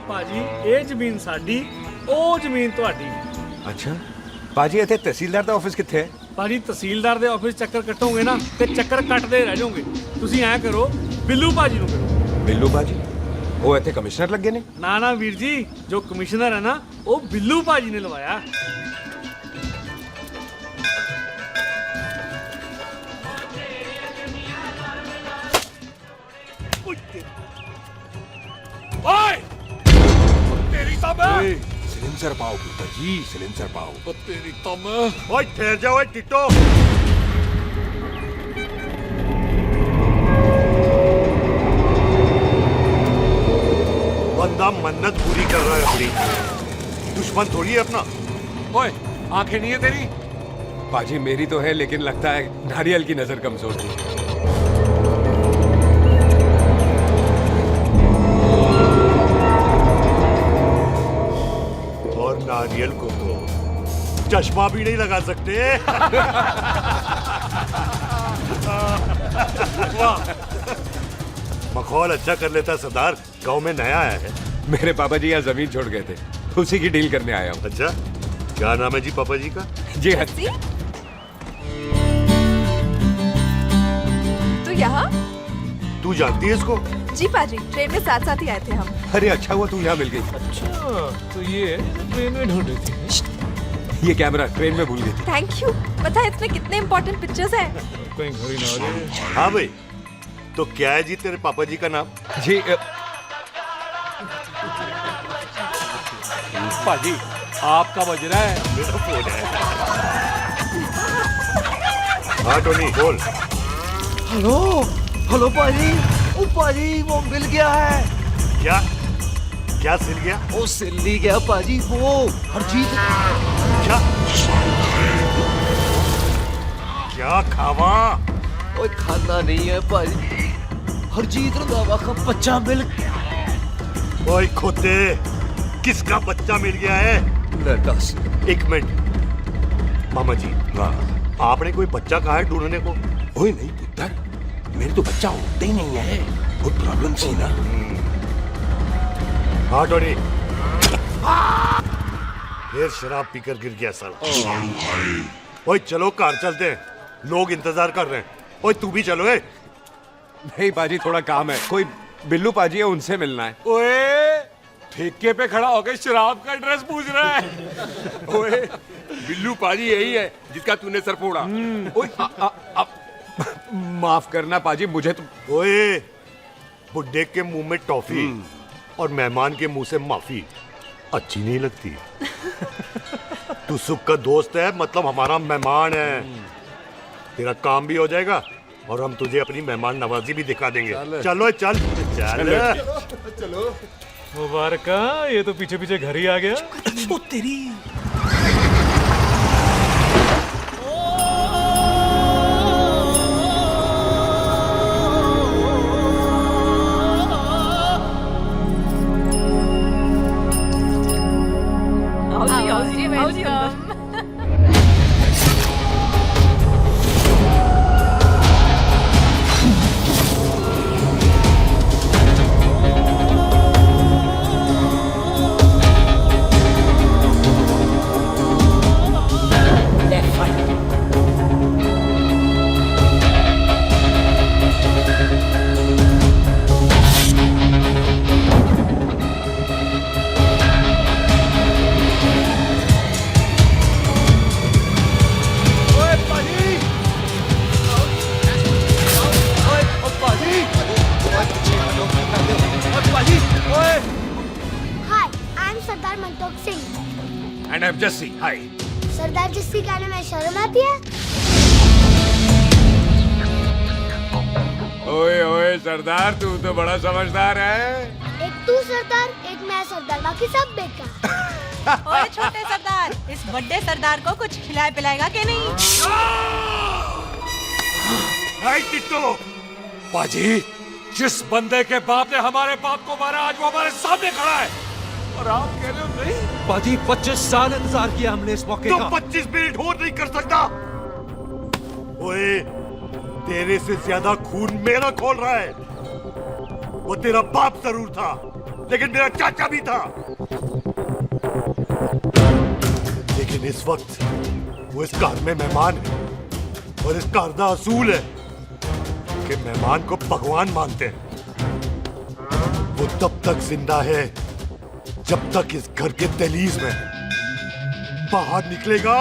ਭਾਜੀ ਇਹ ਜ਼ਮੀਨ ਸਾਡੀ, ਉਹ ਜ਼ਮੀਨ ਤੁਹਾਡੀ। ਅੱਛਾ ਪਾਜੀ, ਇੱਥੇ ਤਹਿਸੀਲਦਾਰ ਦਾ ਆਫਿਸ ਕਿੱਥੇ ਹੈ? ਭਾਜੀ ਤਹਿਸੀਲਦਾਰ ਦੇ ਆਫਿਸ ਚੱਕਰ ਕੱਟੋਗੇ ਨਾ ਤੇ ਚੱਕਰ ਕੱਟਦੇ ਰਹਿ ਜਾਓਗੇ। ਤੁਸੀਂ ਐਂ ਕਰੋ, ਬਿੱਲੂ ਭਾਜੀ ਨੂੰ ਕਰੋ। ਬਿੱਲੂ ਬਾਜੀ? ਉਹ ਇੱਥੇ ਕਮਿਸ਼ਨਰ ਲੱਗੇ ਨੇ? ਨਾ ਨਾ ਵੀਰ ਜੀ, ਜੋ ਕਮਿਸ਼ਨਰ ਹੈ ਨਾ ਉਹ ਬਿੱਲੂ ਭਾਜੀ ਨੇ ਲਵਾਇਆ। ओए! तेरी तो मैं सिलेंसर पाओ पुत्र जी, सिलेंसर पाओ। तेरी तो मैं। ओए ठहर जा ओए टिट्टो। बंदा मन्नत पूरी कर रहा है अपनी, दुश्मन थोड़ी है अपना। ओए आंखें नहीं है तेरी? पाजी मेरी तो है, लेकिन लगता है नारियल की नजर कमजोर थी। और नारियल को तो चश्मा भी नहीं लगा सकते। वाह, मखौल अच्छा कर लेता सरदार। गांव में नया आया है। मेरे पापा जी यहाँ जमीन छोड़ गए थे, उसी की डील करने आया हूँ। अच्छा, क्या नाम है जी पापा जी का? जी हाँ। तो यहाँ? तू जानती है इसको? जी पाजी, ट्रेन में साथ साथ ही आए थे हम। अरे अच्छा हुआ तू यहाँ मिल गई। अच्छा, तो ये ट्रेन में ढूंढ रही थी। ये कैमरा ट्रेन में भूल गई थी। Thank you. पता है इसमें कितने इम्पोर्टेंट पिक्चर्स हैं? कहीं घड़ी ना आ जाए। हाँ भाई, तो क्या है जी तेरे पापा जी का नाम? जी पाजी आपका बज रहा है। मेरा फोन है। हाँ टोनी बोल। हेलो हेलो पाजी, ओ पाजी वो मिल गया है। क्या क्या सिल गया? ओ सिल नहीं गया पाजी, वो हरजीत। क्या क्या खावा? ओए खाना नहीं है पाजी, हरजीत रंधावा का बच्चा मिल गया। ओए खोते, किसका बच्चा मिल गया है? दस। एक मिनट मामा जी, आपने कोई बच्चा कहा है ढूंढने को? ओए नहीं पुत्र, मेरे तो बच्चा होता ही नहीं है, बहुत प्रॉब्लम थी ना। हाँ टोनी, फिर शराब पीकर गिर गया साला। ओए चलो कार चलते हैं, लोग इंतजार कर रहे हैं। ओए तू भी चलो। नहीं पाजी, थोड़ा काम है, कोई बिल्लू पाजी है, उनसे मिलना है। ओए ठेके पे खड़ा होकर शराब का एड्रेस पूछ रहा है। ओए बिल्लू पाजी यही है जिसका तूने सर फोड़ा। ओए माफ करना पाजी, मुझे तो। ओए बुड्ढे के मुंह में टॉफी और मेहमान के मुंह से माफी अच्छी नहीं लगती। तू सुख का दोस्त है, मतलब हमारा मेहमान है। तेरा काम भी हो जाएगा और हम तुझे अपनी मेहमान नवाजी भी दिखा देंगे। चलो चल चल चलो। मुबारक, ये तो पीछे पीछे घर ही आ गया। ओ तेरी। जस्सी, हाय। सरदार जस्सी कहने में शर्म आती है? ओए ओए सरदार, तू तो बड़ा समझदार है। एक तू सरदार, एक मैं सरदार, बाकी सब बेकार। ओए छोटे सरदार, इस बड़े सरदार को कुछ खिलाए पिलाएगा कि नहीं? टिट्टो, पाजी, जिस बंदे के बाप ने हमारे बाप को मारा आज वो हमारे सामने खड़ा है और आप कह रहे हो नहीं? पाजी 25 साल इंतजार किया हमने इस मौके तो का। 25 मिनट और नहीं कर सकता। ओए, तेरे से ज्यादा खून मेरा खोल रहा है। वो तेरा बाप जरूर था, लेकिन मेरा चाचा भी था। लेकिन इस वक्त वो इस घर में मेहमान है और इस घर का असूल है कि मेहमान को भगवान मानते हैं। वो तब तक जिंदा है जब तक इस घर के दहलीज में है। बाहर निकलेगा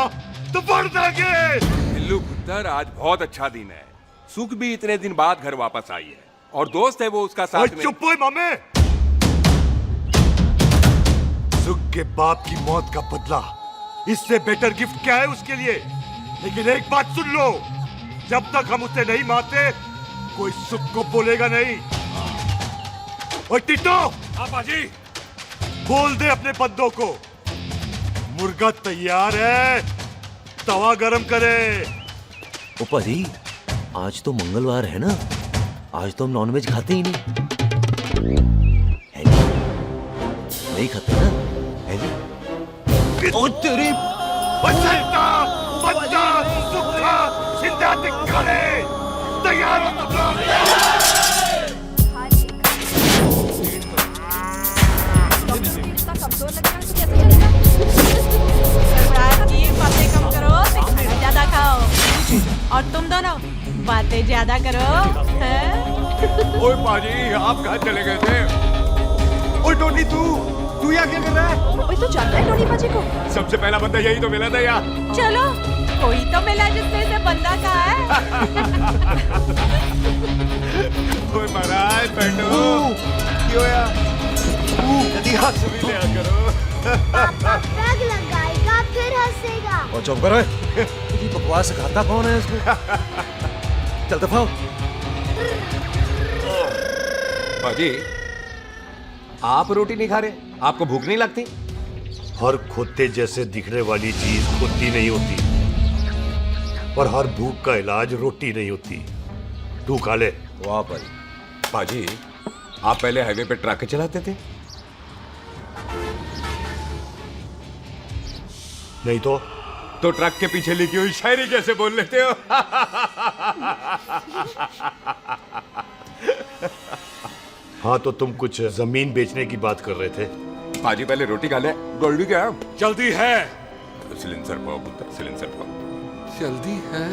तो बढ़ जाएंगे। बिल्लू पुत्र, आज बहुत अच्छा दिन है। सुख भी इतने दिन बाद घर वापस आई है और दोस्त है वो उसका साथ में। चुप हो मामे। सुख के बाप की मौत का बदला, इससे बेटर गिफ्ट क्या है उसके लिए? लेकिन एक बात सुन लो, जब तक हम उसे नहीं मारते कोई सुख को बोलेगा नहीं। और टिट्टो, हाँ पाजी, बोल दे अपने बंदों को मुर्गा तैयार है, तवा गरम करे। ओ पाजी, आज तो मंगलवार है ना, आज तो हम नॉनवेज खाते ही नहीं। है नहीं खाते ना, है जी? ओ तेरी बच्चा, बच्चा, सुखा, जिंदा दिखाने, तैयार हो तुम लोग। ये बातें कम करो, खाना ज्यादा खाओ। और तुम दोनों बातें ज्यादा करो, हैं? ओए पाजी, आप कहाँ चले गए थे? ओए टोनी, तू यहाँ क्या कर रहा है? ओए तू जानता है टोनी पाजी को? सबसे पहला बंदा यही तो मिला था यार। चलो, कोई तो मिला जिसमें से बंदा कहा है। ओए महाराज, बैठो। क्यों यार? यदि हाथ से भी ले आ करो। पापा बैग लगाएगा फिर हंसेगा। और चुप करो। ये बकवास खाता कौन है इसको? चल दफा हो। पाजी, आप रोटी नहीं खा रहे? आपको भूख नहीं लगती? हर खोते जैसे दिखने वाली चीज खोती नहीं होती और हर भूख का इलाज रोटी नहीं होती। तू खा ले। वाह भाई। पाजी, आप पहले हाईवे पे ट्रक चलाते थे? नहीं तो ट्रक के पीछे लिखी हुई शायरी कैसे बोल लेते हो? हाँ, तो तुम कुछ जमीन बेचने की बात कर रहे थे। पाजी पहले रोटी खा ले। गोल्डी क्या? जल्दी है। सिलेंसर पाओ पुत्र, सिलेंसर पाओ। जल्दी है।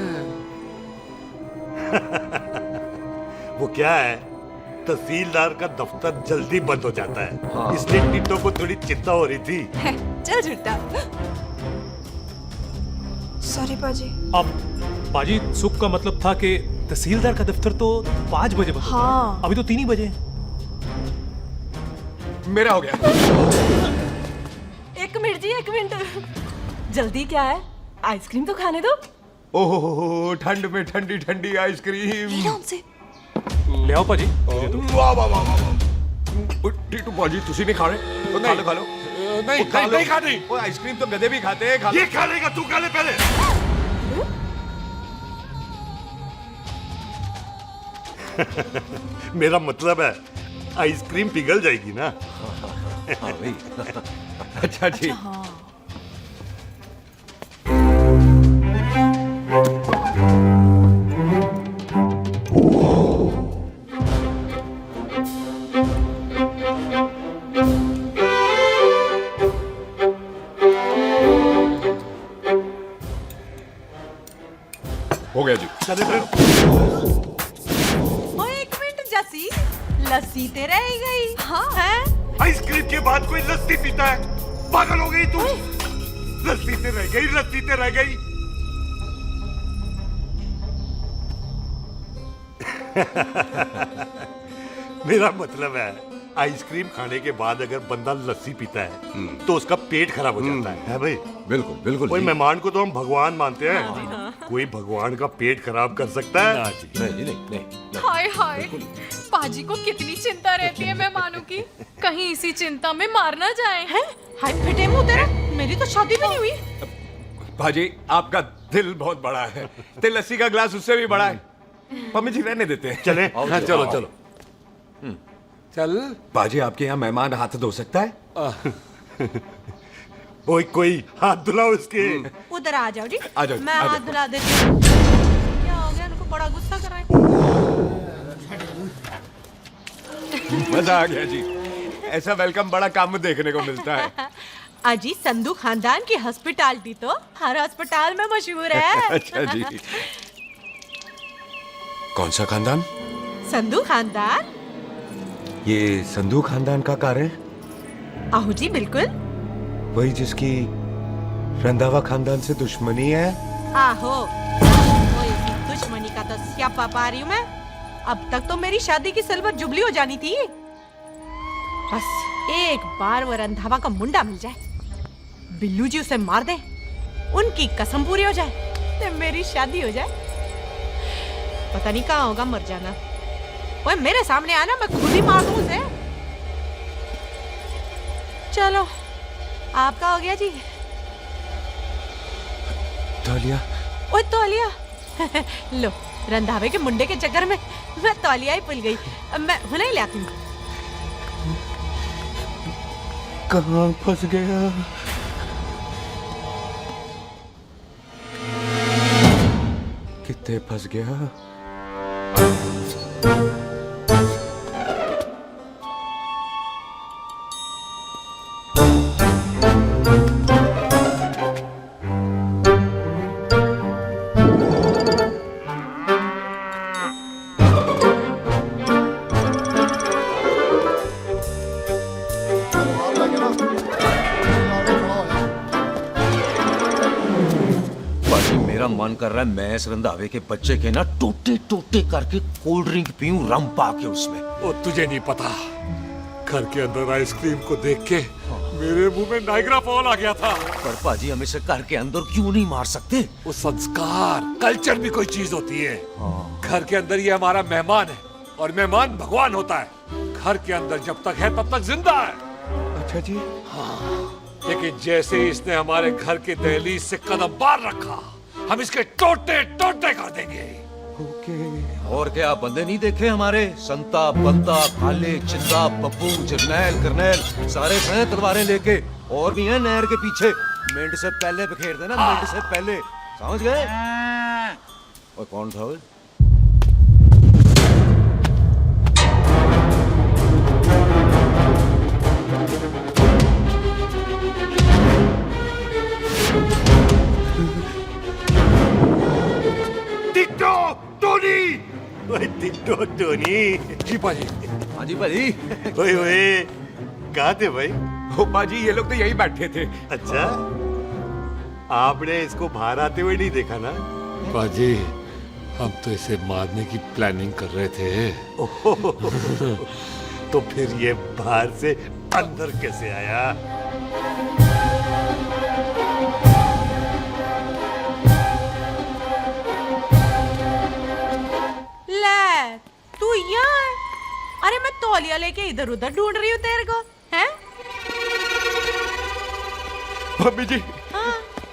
वो क्या है, तहसीलदार का दफ्तर जल्दी बंद हो जाता है। हाँ। इसलिए टिट्टो को थोड़ी चिंता हो रही थी। चल झूठा। सॉरी पाजी। अब पाजी, सुख का मतलब था कि तहसीलदार का दफ्तर तो 5 बजे बंद होता है। हाँ। अभी तो 3 ही बजे। मेरा हो गया। एक मिनट जी, एक मिनट। जल्दी क्या है? आइसक्रीम तो खाने दो। ओह, ठंड में ठंडी ठंडी आइसक्रीम। ले आओ पाजी। वाह वाह वाह वाह। टिट्टू पाजी, तुसी नहीं खा रहे? तो खा लो, खा लो। नहीं, नहीं खानी। वो आइसक्रीम तो गधे भी खाते हैं। खा लो। ये खा लेगा, तू खा ले पहले। मेरा मतलब है आइसक्रीम पिघल जाएगी ना। हाँ भाई। अच्छा जी। हो गया जी। चले फिर। एक मिनट जसी, लस्सी ते रह गई। हाँ है? आइसक्रीम के बाद कोई लस्सी पीता है? पागल हो गई तू? लस्सी से रह गई, लस्सी से रह गई। मेरा मतलब है आइसक्रीम खाने के बाद अगर बंदा लस्सी पीता है तो उसका पेट खराब हो जाता है भाई? बिल्कुल बिल्कुल कोई जी। मेहमान को तो हम भगवान मानते हैं, कोई भगवान का पेट खराब कर सकता है? नहीं नहीं नहीं। हाय हाय, पाजी को कितनी चिंता रहती है मेहमानों की, कहीं इसी चिंता में मार ना जाए हैं। हाय फिटे मुंह तेरा, मेरी तो शादी भी नहीं हुई। भाजी आपका दिल बहुत बड़ा है, ते लस्सी का ग्लास उससे भी बड़ा है। मम्मी जी रहने देते हैं। चले हाँ, चलो चलो चल। बाजी आपके यहाँ मेहमान हाथ धो सकता है? कोई हाथ धुलाओ इसके। उधर आ जाओ जी, आ जाओ, मैं आ हाथ जाओ। धुला देती हूँ। क्या हो गया, इनको बड़ा गुस्सा कर रहा है। मजा आ गया जी, ऐसा वेलकम बड़ा काम में देखने को मिलता है। अजी संधू खानदान की हॉस्पिटैलिटी तो हर अस्पताल में मशहूर है। अच्छा जी। कौन सा खानदान? संधू खानदान। ये संधू खानदान का कार है? आहू जी बिल्कुल। वही जिसकी रंधावा खानदान से दुश्मनी है? आहो, वो इसी दुश्मनी का तो स्यापा पा रही हूँ मैं। अब तक तो मेरी शादी की सिल्वर जुबली हो जानी थी। बस एक बार वो रंधावा का मुंडा मिल जाए, बिल्लू जी उसे मार दे, उनकी कसम पूरी हो जाए, तो मेरी शादी हो जाए। पता नहीं कहाँ होगा मर जाना। ओए मेरे सामने आना, मैं खुद ही मार दूं उसे। चलो आपका हो गया जी। तौलिया। ओए तौलिया। लो, रंधावे के मुंडे के चक्कर में मैं तौलिया ही भूल गई। अब मैं हुने ही ले आती हूँ। कहाँ फंस गया? कितने फंस गया? मेरा मन कर रहा है मैं इस रंधावे के बच्चे के ना टोटे टोटे करके कोल्ड ड्रिंक पीऊं, रम पाके उसमें। वो तुझे नहीं पता, घर के अंदर आइसक्रीम को देख के मेरे मुंह में नाइग्रा फॉल आ गया था। पर पाजी हम इसे घर के अंदर क्यों नहीं मार सकते? वो संस्कार कल्चर भी कोई चीज होती है। घर के अंदर ये हमारा मेहमान है और मेहमान भगवान होता है। घर के अंदर जब तक है तब तक जिंदा है। अच्छा जी। लेकिन जैसे ही इसने हमारे घर के दहलीज से कदम बाहर रखा, हम इसके टोटे टोटे कर देंगे। और क्या बंदे नहीं देखे हमारे? संता, बंता, खाले, चिंदा, बब्बू, जरनैल, करनैल, सारे हैं तलवारें लेके। और भी हैं नहर के पीछे। मिंट से पहले बिखेर देना, मिंट से पहले। समझ गए? और कौन था वो? Ditto Tony. ओए टिट्टो टोनी। जी पाजी। हाँ जी पाजी। ओए ओए, कहाँ थे भाई? ओ पाजी ये लोग तो यही बैठे थे। अच्छा, आपने इसको बाहर आते हुए नहीं देखा ना? पाजी, हम तो इसे मारने की प्लानिंग कर रहे थे। तो फिर ये बाहर से अंदर कैसे आया? ले, तू यहाँ है? अरे मैं तौलिया लेके इधर उधर ढूंढ रही हूँ तेरे को, हैं? मम्मी जी,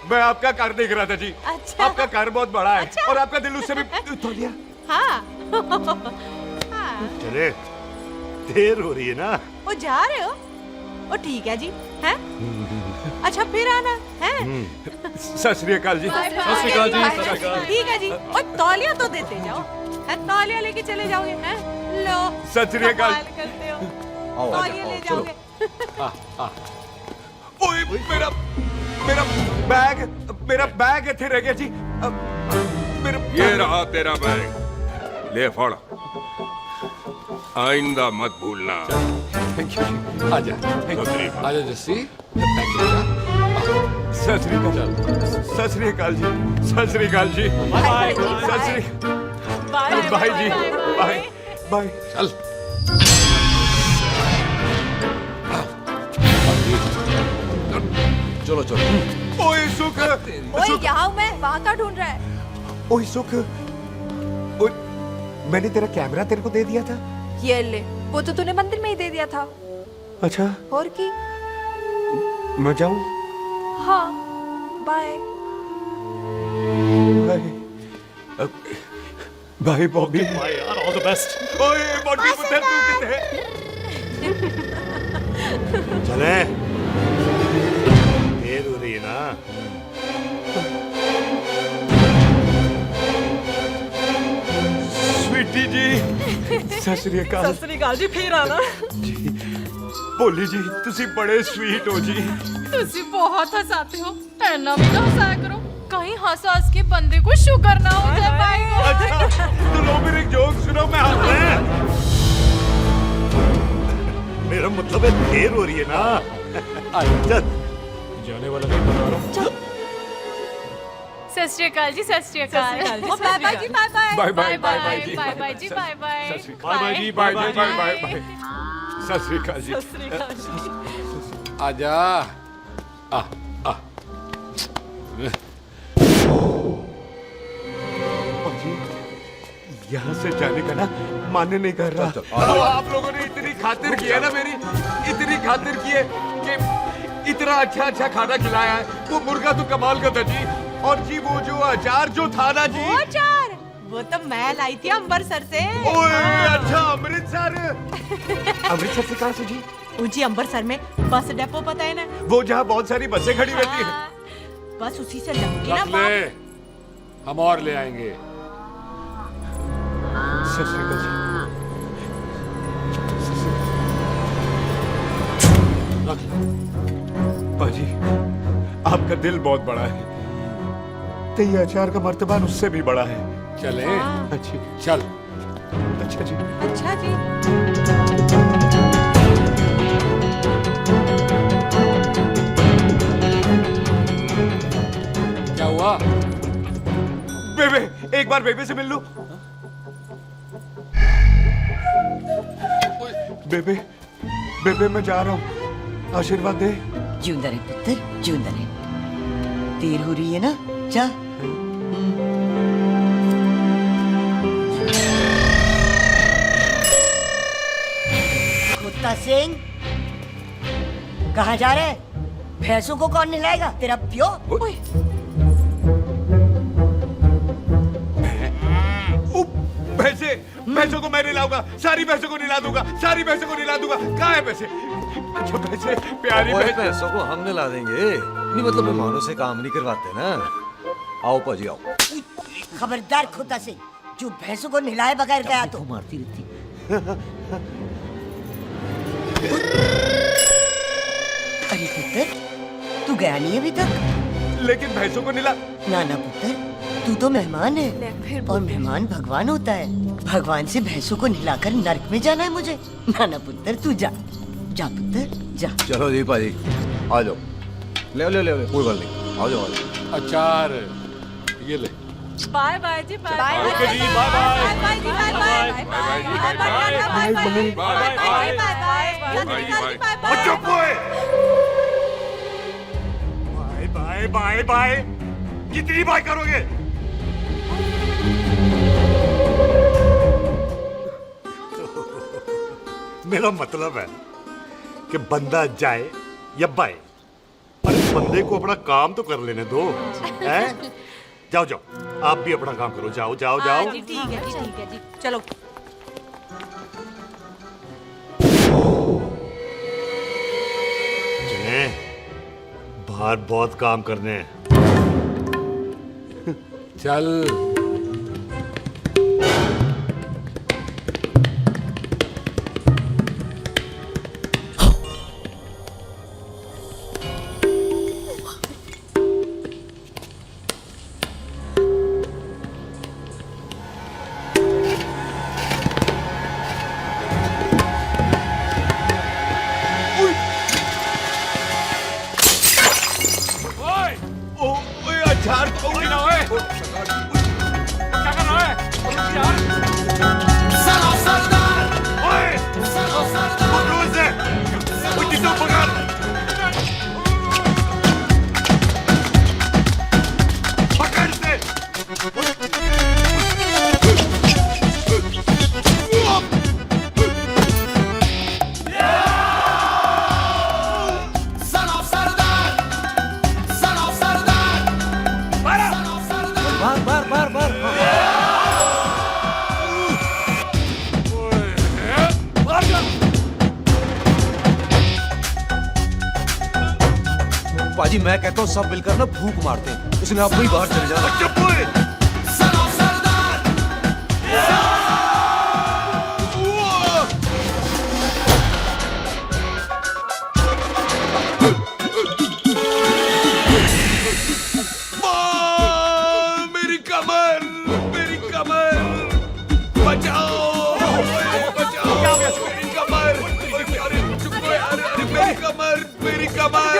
मैं आपका कार देख रहा था जी। अच्छा। आपका कार बहुत बड़ा है। अच्छा। और आपका दिल उससे भी तौलिया। हाँ। चले, देर हो रही है ना? ओ जा रहे हो? ओ ठीक है जी, हैं? अच्छा फिर आना, हैं? सत श्री अकाल जी। सत श्री अकाल जी, सत श्री अकाल। ठीक है जी। और तौलिया तो देते जाओ, हैं? तौलिया लेके चले जाओगे, हैं? लो। सत श्री अकाल। कमाल करते हो। तौलिया ले जाओगे। ओए मेरा बैग इथे रह गया जी। मेरा ये रहा तेरा बैग, ले फड़। आइंदा मत भूलना। थैंक यू जी। आजा आजा जस्सी। सत श्री अकाल। सत श्री अकाल जी। सत श्री अकाल जी। सत श्री बाय जी। Bye bye. चल। चलो चलो। ओए सुख, ओए यहाँ हूँ मैं, वहाँ का ढूंढ रहा है? ओए सुख, ओए, मैंने तेरा कैमरा तेरे को दे दिया था। ये ले, वो तो तूने मंदिर में ही दे दिया था। अच्छा, और की? मैं जाऊं? हाँ, बाय। बाय बॉबी। बाय यार, ऑल द बेस्ट। ओए बॉडी पुत्र तू किथे? चले, देर हो रही है ना। स्वीटी जी, सत श्री अकाल। सत श्री अकाल जी, फिर आना। भोली जी, तुसी बड़े स्वीट हो जी। तुसी बहुत हंसाते हो, ऐना भी ना हंसाया करो, कहीं हंस हंस के बंदे को शुगर ना हो जाए भाई को। अच्छा, तो लो मेरे एक जोक सुनो, मैं हंस रहा हूं। मेरा मतलब है देर हो रही है ना। चल, जाने वाला नहीं बता रहा हूँ। सत श्री अकाल जी, सत श्री अकाल। बाय बाय जी, bye bye. Bye bye bye bye जी। बाय बाय जी, बाय बाय। बाय बाय जी, बाय बाय बाय बाय। सत श्री अकाल जी। सत श्री अकाल जी। आजा। आ आ यहाँ से जाने का ना माने नहीं कर रहा। तो आप लोगों ने इतनी खातिर की है ना मेरी, इतनी खातिर की है कि इतना अच्छा अच्छा खाना खिलाया है। वो मुर्गा तो कमाल का था जी, और जी वो जो अचार जो था ना जी, वो अचार, वो तो मैं लाई थी अमृतसर से। ओए अच्छा, अमृतसर। अमृतसर से कहाँ से जी? ऊंची अमृतसर में बस डिपो पता है ना, वो जहाँ बहुत सारी बसें खड़ी रहती है। हाँ, बस उसी से लगती ना रख ले, हम और ले आएंगे। सत श्री अकाल जी। रख ले। पाजी, आपका दिल बहुत बड़ा है, तो ये अचार का मर्तबान उससे भी बड़ा है। चले। अच्छी, चल। अच्छा जी। अच्छा जी। क्या हुआ? बेबे, एक बार बेबे से मिल लूं। बेबे, बेबे मैं जा रहा हूँ, आशीर्वाद दे। जिंदा रहे पुत्र, जिंदा रहे। देर हो रही है ना, जा। कुत्ता सिंह, कहाँ जा रहे? भैंसों को कौन नहलाएगा? तेरा प्यो? भैंसों को मैं नहलाऊंगा, सारी भैंसों को नहला दूंगा, सारी भैंसों को नहला दूंगा। कहाँ है पैसे? जो पैसे प्यारी पैसों को हम नहला देंगे। नहीं मतलब मेहमानों से काम नहीं करवाते ना। आओ पाजी आओ। खबरदार कुत्ता सिंह, जो भैंसों को नहलाए बगैर गया तो मारती रहती। अरे पुत्र, तू गया नहीं अभी तक? लेकिन भैंसों को नहला। ना ना पुत्र, तू तो मेहमान है, और मेहमान भगवान होता है। भगवान से भैंसों को नहलाकर नरक में जाना है मुझे? ना ना पुत्र, तू जा, जा पुत्र, जा। चलो जी पाजी, आ जाओ। ले ले ले, कोई बात नहीं, आ जाओ आ जाओ। अचार ये ले। बाय बाय जी, बाय बाय ओके जी, बाय बाय। बाय बाय जी, bye bye bye bye bye bye bye bye bye. चुप हुए। बाय बाय बाय बाय, कितनी बाय करोगे? मेरा मतलब है कि बंदा जाए या बाय, पर बंदे को अपना काम तो कर लेने दो। हैं? जाओ जाओ, आप भी अपना काम करो। जाओ जाओ जाओ। जी ठीक है जी, ठीक है जी, चलो। चले, बाहर बहुत काम करने हैं। चल। अचार तो ना है। क्या कर रहा है? साला सरदार, ओए, साला सरदार, बदलू इसे। वो जितना पकड़। पाजी मैं कहता हूँ सब मिलकर ना फूंक मारते हैं, इसने आपको ही बाहर चले जाना। मेरी कमर, मेरी कमर, बचाओ, बचाओ, मेरी कमर, अरे चुप हो यार, अरे मेरी कमर, मेरी कमर।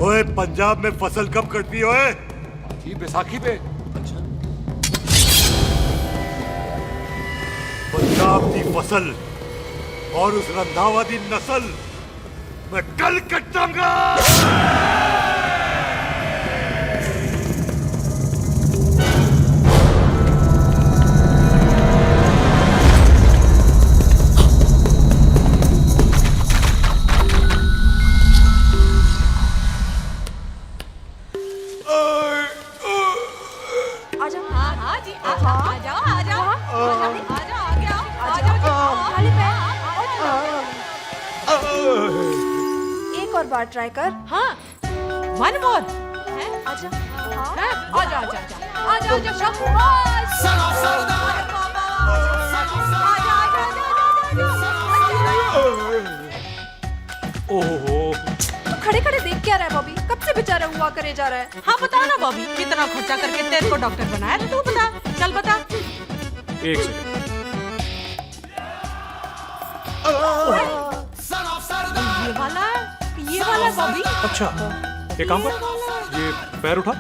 ओए पंजाब में फसल कब कटती है ओए? ये बैसाखी पे। पंजाब की फसल और उस रंधावा दी नस्ल मैं कल कटांगा। एक और बार ट्राई कर। हाँ, वन मोर। आजा आजा आजा आजा आजा शाबाश। ओहो, खड़े खड़े देख क्या रहा है बॉबी? कब से बेचारा हुआ करे जा रहा है। हाँ बता ना बॉबी, कितना खर्चा करके तेरे को डॉक्टर बनाया था, तू बता, चल बता। एक सेकंड। ये वाला बॉबी। अच्छा, एक काम कर, ये पैर उठा,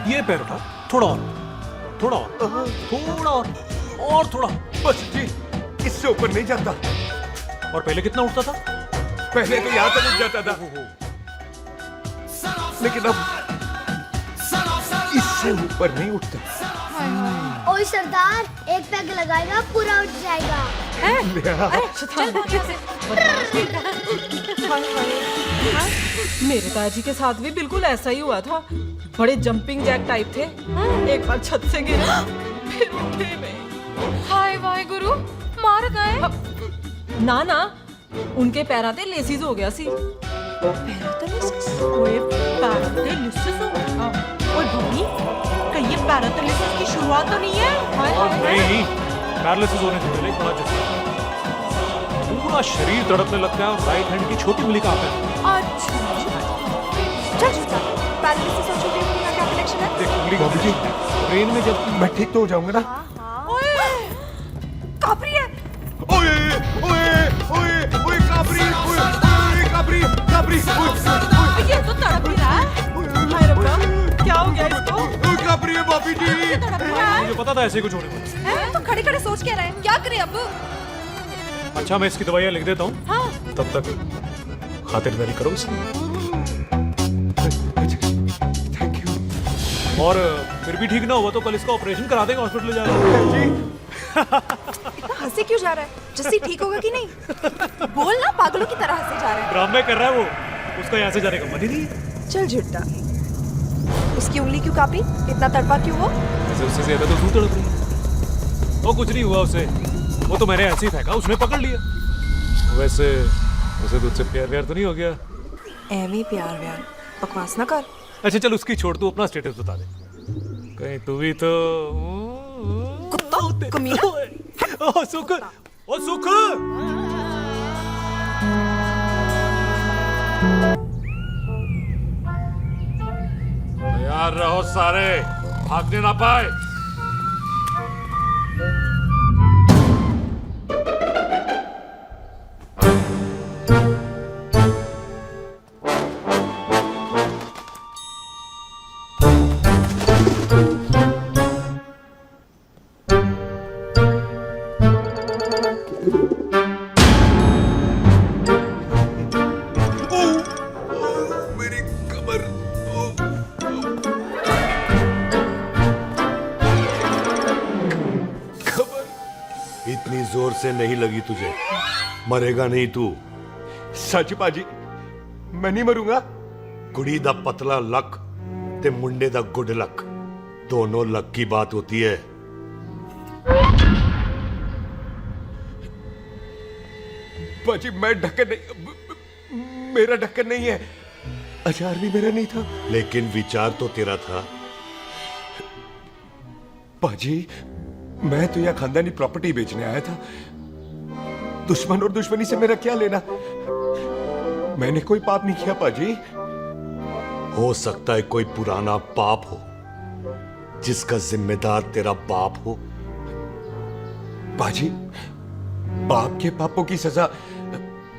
ये पैर उठा, थोड़ा और, थोड़ा और, थोड़ा और थोड़ा। बस जी, इससे ऊपर नहीं जाता। और पहले कितना उठता था? पहले तो यहाँ तक उठ जाता था, लेकिन अब इससे ऊपर नहीं उठता। ओए सरदार, एक पैग लगाएगा पूरा उठ जाएगा। मेरे ताजी के साथ भी बिल्कुल ऐसा ही हुआ था। बड़े जंपिंग जैक टाइप थे। एक बार छत से गिरे, फिर उठे नहीं। हाय वाहे गुरु, मार गए। ना ना, उनके पैरा ते लेसिस हो गया सी। ओए पैरालिसिस हो गया। ओए भाभी, कहीं ये पैरालिसिस की शुरुआत तो नहीं है? नहीं, पैरालिसिस होने से पहले थोड़ा जैसे पूरा शरीर तड़पने लगता है और राइट हैंड की छोटी उंगली कांपता है। अच्छा, चल पैरालिसिस और छोटी उंगली का क्या कनेक्शन है? देख उंगली कांपती थी, ब्रेन में जब मैं ठीक तो हो जाऊंगा ना? ओए, कापरी है। ओए ओए ओए ओए काबरी, ओए ओए काबरी, काबरी, ये तो तड़प ही रहा है। हाय रब्बा, क्या हो गया इसको? ओए काबरी है भाभी जी। मुझे पता था ऐसे कुछ होने वाला है। तो खड़े खड़े सोच क्या रहे हैं? क्या करें अब? अच्छा, मैं इसकी दवाइयाँ लिख देता हूँ। हाँ। तब तक खातिरदारी करो इसकी। Thank you. और फिर भी ठीक ना हुआ तो कल इसका ऑपरेशन करा देंगे, हॉस्पिटल ले जाएगा। इतना हंसे क्यों जा रहा है? जस्सी ठीक होगा कि नहीं? बोल ना, पागलों की तरह हंसे जा रहा है। ड्रामे कर रहा है वो, उसका यहाँ से जाने का मन ही नहीं है। चल झुट्टा। उसकी उंगली क्यों कापी? इतना तड़पा क्यों वो? वैसे उससे ज्यादा तो तू तड़प रही है। वो कुछ नहीं हुआ उसे, वो तो मैंने ऐसे ही फेंका, उसने पकड़ लिया। वैसे उसे तुझसे प्यार व्यार तो नहीं हो गया? एमी प्यार व्यार बकवास ना कर। अच्छा चल उसकी छोड़, तू अपना स्टेटस बता दे। कहीं तू भी तो कमीना। ओ सुख, ओ सुख। तैयार रहो सारे, भागने ना पाए। इतनी जोर से नहीं लगी तुझे, मरेगा नहीं तू। सच पाजी, मैं नहीं मरूंगा। कुड़ी दा पतला लक ते मुंडे दा गुड लक, दोनों लक की बात होती है। पाजी मैं ढक्कन नहीं, मेरा ढक्कन नहीं है। अचार भी मेरा नहीं था। लेकिन विचार तो तेरा था। पाजी मैं तो यह खानदानी प्रॉपर्टी बेचने आया था। दुश्मन और दुश्मनी से मेरा क्या लेना? मैंने कोई पाप नहीं किया पाजी। हो सकता है कोई पुराना पाप हो जिसका जिम्मेदार तेरा बाप हो। पाजी बाप के पापों की सजा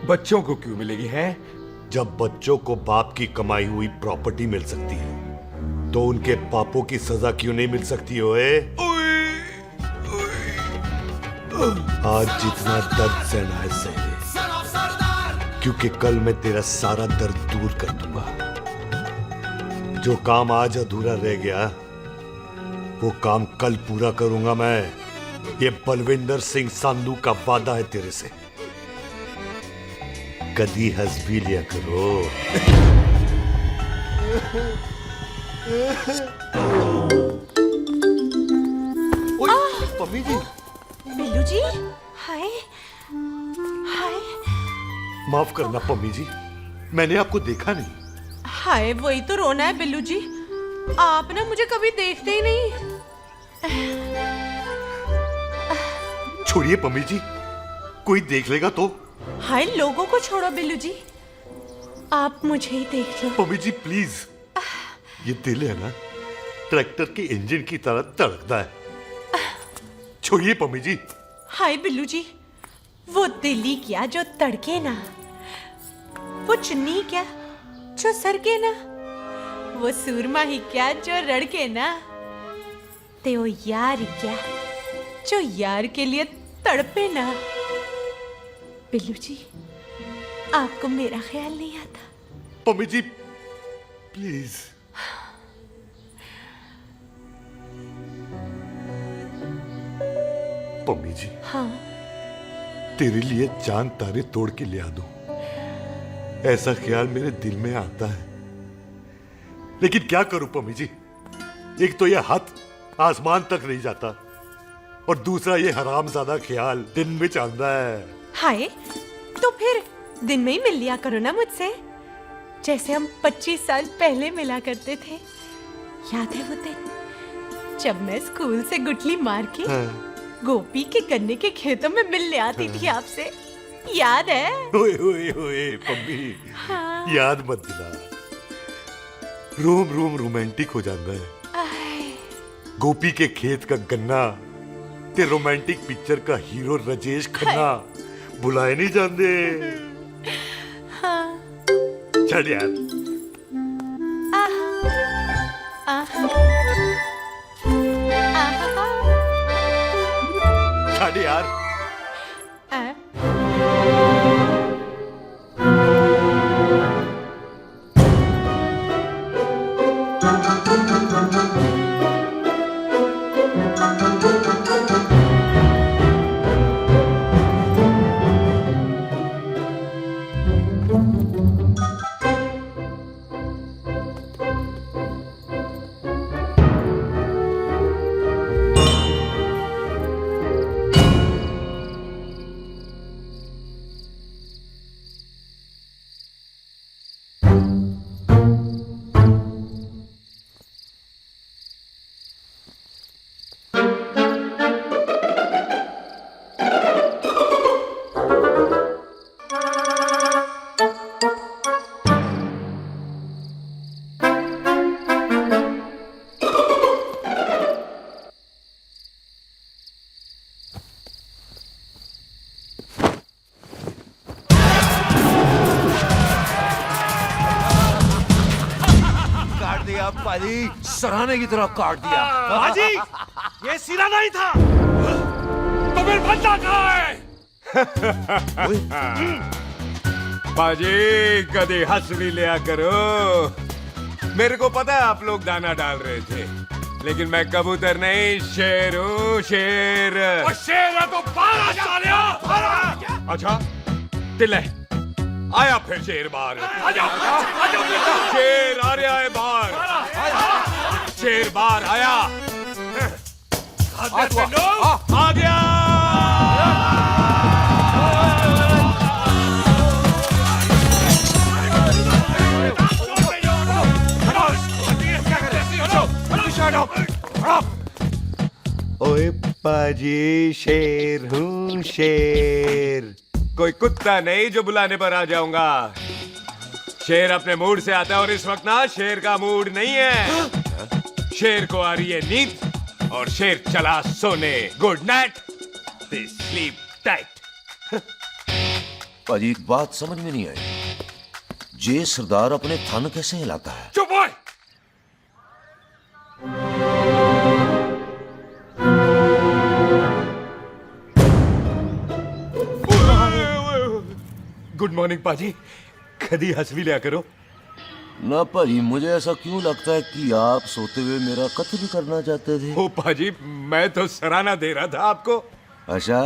बच्चों को क्यों मिलेगी है? जब बच्चों को बाप की कमाई हुई प्रॉपर्टी मिल सकती है तो उनके पापों की सजा क्यों नहीं मिल सकती? ओए आज जितना दर्द सहना है सह ले, क्योंकि कल मैं तेरा सारा दर्द दूर कर दूंगा। जो काम आज अधूरा रह गया वो काम कल पूरा करूंगा मैं। ये बलविंदर सिंह संधू का वादा है तेरे से। कदी हंस भी लिया करो। पम्मी जी। बिल्लू जी, हाय हाय। माफ करना पम्मी जी, मैंने आपको देखा नहीं। हाय वही तो रोना है बिल्लू जी, आप ना मुझे कभी देखते ही नहीं। छोड़िए पम्मी जी, कोई देख लेगा तो। हाय लोगों को छोड़ो बिल्लू जी, आप मुझे ही देख लो। पम्मी जी प्लीज, ये दिल है ना ट्रैक्टर के इंजन की तरह धड़कता है। छोड़िए पम्मी जी। हाय बिल्लू जी, वो दिल ही क्या जो तड़के ना, वो चुन्नी क्या जो सरके ना, वो सूरमा ही क्या जो रड़के ना, ते वो यार ही क्या जो यार के लिए तड़पे ना। बिल्लू जी आपको मेरा ख्याल नहीं आता? पम्मी जी प्लीज। पम्मी जी हाँ तेरे लिए चांद तारे तोड़ के ले आ दूं, ऐसा ख्याल मेरे दिल में आता है। लेकिन क्या करूं पम्मी जी, एक तो यह हाथ आसमान तक नहीं जाता और दूसरा ये हरामजादा ख्याल दिन में चांदा है। हाय तो फिर दिन में ही मिल लिया करो ना मुझसे, जैसे हम 25 साल पहले मिला करते थे। याद है वो दिन जब मैं स्कूल से गुटली मार के गोपी के गन्ने के खेतों में मिलने आती थी आपसे, याद है? ओए ओए ओए पम्मी, हाँ। याद मत दिला, रोम रोम रोमांटिक हो जाता है। गोपी के खेत का गन्ना ते रोमांटिक पिक्चर का हीरो राजेश खन्ना बुलाए नहीं जाते। हाँ। चल यार। आहा, आहा, आहा। चल यार। पाजी सराहने की तरह काट दिया। बाजी ये सिरा नहीं था। तो फिर बंदा कहाँ है? पाजी कभी हंस भी लिया करो। मेरे को पता है आप लोग दाना डाल रहे थे, लेकिन मैं कबूतर नहीं शेर हूँ, शेर। और शेर है तो 12 सालिया। अच्छा तिले आया फिर शेर बाहर। शेर आ रहा है बाहर। शेर बाहर आया। आ गया। ओए पाजी शेर हूँ शेर, कोई कुत्ता नहीं जो बुलाने पर आ जाऊंगा। शेर अपने मूड से आता है और इस वक्त ना शेर का मूड नहीं है। शेर को आ रही है नींद और शेर चला सोने। Good night, sleep tight. पाजी एक बात समझ में नहीं आई, जे सरदार अपने थन कैसे हिलाता है? चुप हो। गुड मॉर्निंग पाजी, कभी हंस भी लिया करो। ना पाजी मुझे ऐसा क्यों लगता है कि आप सोते हुए मेरा कत्ल करना चाहते थे? ओ पाजी मैं तो सराहना दे रहा था आपको। अच्छा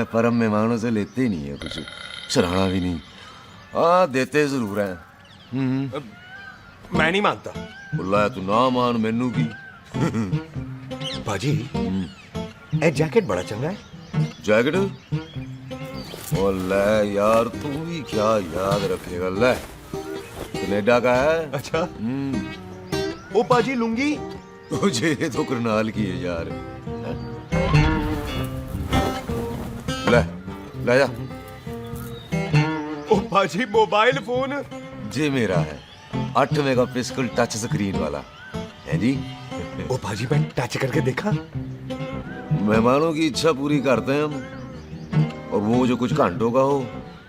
पर हम मेहमानों से लेते ही नहीं है कुछ, सराहना भी नहीं। हाँ देते जरूर हैं। मैं नहीं मानता। बुलाया तू ना मान मैनू की। पाजी ए जैकेट बड़ा चंगा है। जैकेट ओ ले यार, तू भी क्या याद रखेगा। ले कनेडा का है। अच्छा ओ पाजी लुंगी मुझे तो करनाल की है यार। ले ले जा। ओ पाजी मोबाइल फोन जे मेरा है 8 मेगापिक्सल टच स्क्रीन वाला है जी। ओ पाजी मैं टच करके देखा। मेहमानों की इच्छा पूरी करते हैं हम, और वो जो कुछ घंटों का हो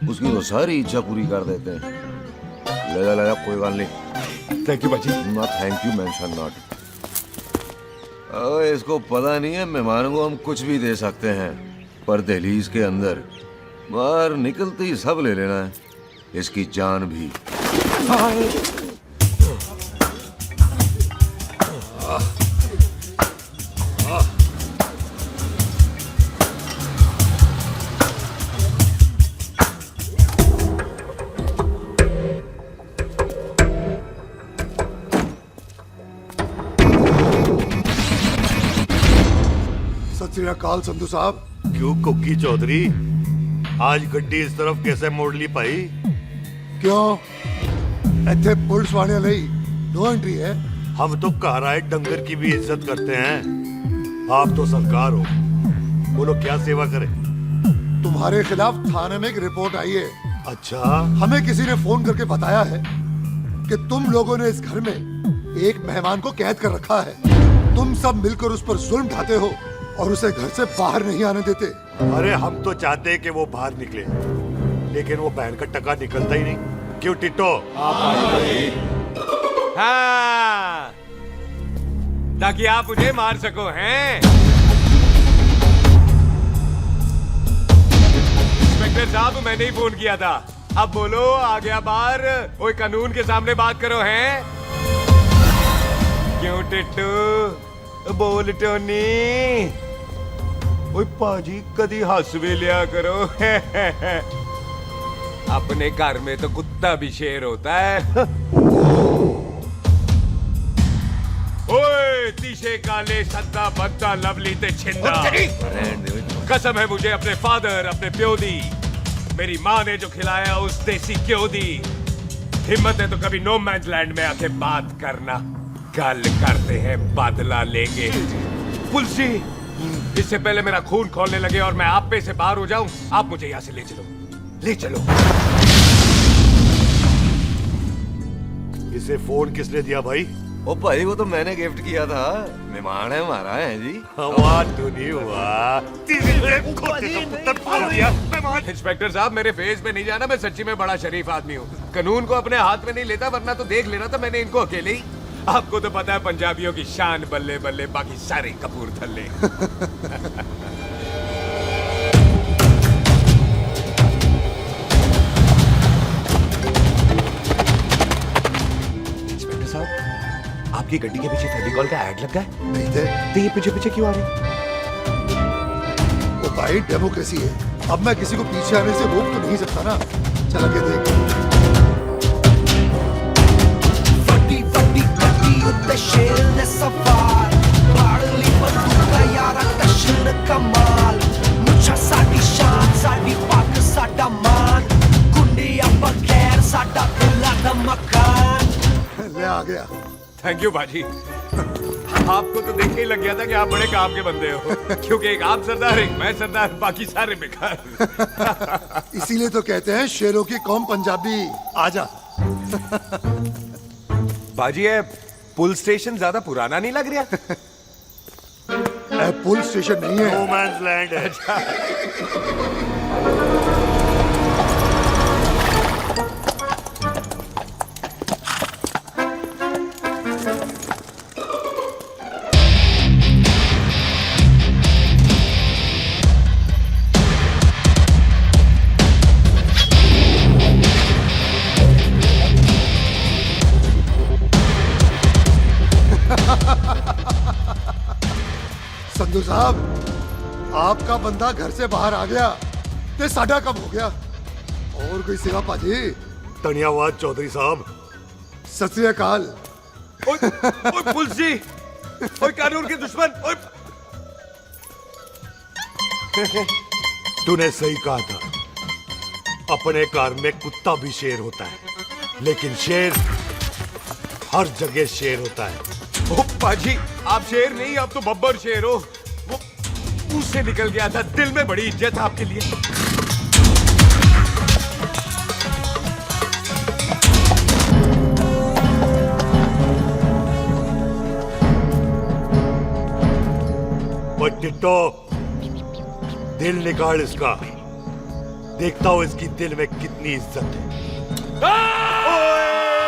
उसकी तो सारी इच्छा पूरी कर देते हैं। ले जा कोई बात नहीं। थैंक यू पाजी। ना थैंक यू मेंशन नॉट। इसको पता नहीं है मेहमानों को हम कुछ भी दे सकते हैं, पर दहलीज के अंदर बाहर निकलते ही सब ले लेना है, इसकी जान भी। सत श्री अकाल संधू साहब। क्यों कुकी चौधरी, आज गड्डी इस तरफ कैसे मोड़ ली भाई? क्यों इतने पुलिस वाले नहीं नो एंट्री है? हम तो कहराए डंगर की भी इज्जत करते हैं। आप तो सरकार हो, बोलो क्या सेवा करें? तुम्हारे खिलाफ थाने में एक रिपोर्ट आई है। अच्छा, हमें किसी ने फोन करके बताया है कि तुम लोगों ने इस घर में एक मेहमान को कैद कर रखा है। तुम सब मिलकर उस पर जुल्म ढाते हो और उसे घर से बाहर नहीं आने देते। अरे हम तो चाहते हैं कि वो बाहर निकले, लेकिन वो बहन का टका निकलता ही नहीं। क्यों टिट्टो? हाँ, ताकि आप मुझे मार सको हैं। इंस्पेक्टर साहब मैंने ही फोन किया था। अब बोलो आ गया बाहर। ओए कानून के सामने बात करो हैं। क्यों टिट्टू बोल टोनी। ओए पाजी कदी हंस भी लिया करो। अपने घर में तो कुत्ता भी शेर होता है। ओए तीशे काले सद्दा बद्दा लवली ते छिंदा। कसम है मुझे अपने फादर अपने प्यो दी, मेरी माँ ने जो खिलाया उस देसी क्यों दी। हिम्मत है तो कभी नो मैन लैंड में आके बात करना। कल करते हैं बदला लेंगे। पुलसी इससे पहले मेरा खून खोलने लगे और मैं आप पे से बाहर हो जाऊं, आप मुझे यहाँ से ले चलो, ले चलो। इसे फोन किसने दिया भाई? ओ भाई वो तो मैंने गिफ्ट किया था, मेहमान है हमारा है जी। वाह टोनी वाह। इंस्पेक्टर साहब मेरे फेस पे नहीं जाना, मैं सच्ची में बड़ा शरीफ आदमी हूँ। कानून को अपने हाथ में नहीं लेता, वरना तो देख लेना था मैंने इनको अकेले ही। आपको तो पता है पंजाबियों की शान बल्ले बल्ले, बाकी सारे कपूर थल्ले। इंस्पेक्टर साहब, आपकी गड्डी के पीछे फेविकॉल का ऐड लग गया है? नहीं थे। तो ये पीछे पीछे क्यों आ रही? वो भाई डेमोक्रेसी है, अब मैं किसी को पीछे आने से रोक तो नहीं सकता ना। चल के देख। ਵੱਡੀ ਵੱਡੀ ਗੱਡੀ ਉੱਤੇ ਸ਼ੇਰ ਨੇ ਸਵਾਰ ਪਾੜ ਲਈ ਬੰਦੂਕਾਂ ਯਾਰਾ ਟਸ਼ਨ ਕਮਾਲ ਮੁੱਛਾਂ ਸਾਡੀ ਸ਼ਾਨ ਸਾਡੀ ਪੱਗ ਸਾਡਾ ਮਾਨ ਗੁੰਡਿਆਂ ਬਗੈਰ ਸਾਡਾ ਦਿਲਾਂ ਦਾ ਮਕਾਨ ले आ गया। थैंक यू बाजी। आपको तो देख के ही लग गया था कि आप बड़े काम के बंदे हो, क्योंकि एक आप सरदार, एक मैं सरदार, बाकी सारे बेकार। इसीलिए तो कहते हैं शेरों की कौम पंजाबी। आजा। बाजी, ये पुल स्टेशन ज्यादा पुराना नहीं लग रहा? पुल स्टेशन नहीं है, नो मैंस लैंड है। संधू साहब, आपका बंदा घर से बाहर आ गया ते साडा कम हो गया। और कोई सेवा पाजी? धन्यवाद चौधरी साहब। सत श्री अकाल। ओए पुलिस जी, ओए कानून के दुश्मन, ओए। तूने सही कहा था, अपने कार में कुत्ता भी शेर होता है, लेकिन शेर हर जगह शेर होता है। ओ पाजी, आप शेर नहीं, आप तो बब्बर शेर हो। वो मुंह से निकल गया था, दिल में बड़ी इज्जत है आपके लिए। टिट्टो, दिल निकाल इसका, देखता हूं इसकी दिल में कितनी इज्जत है।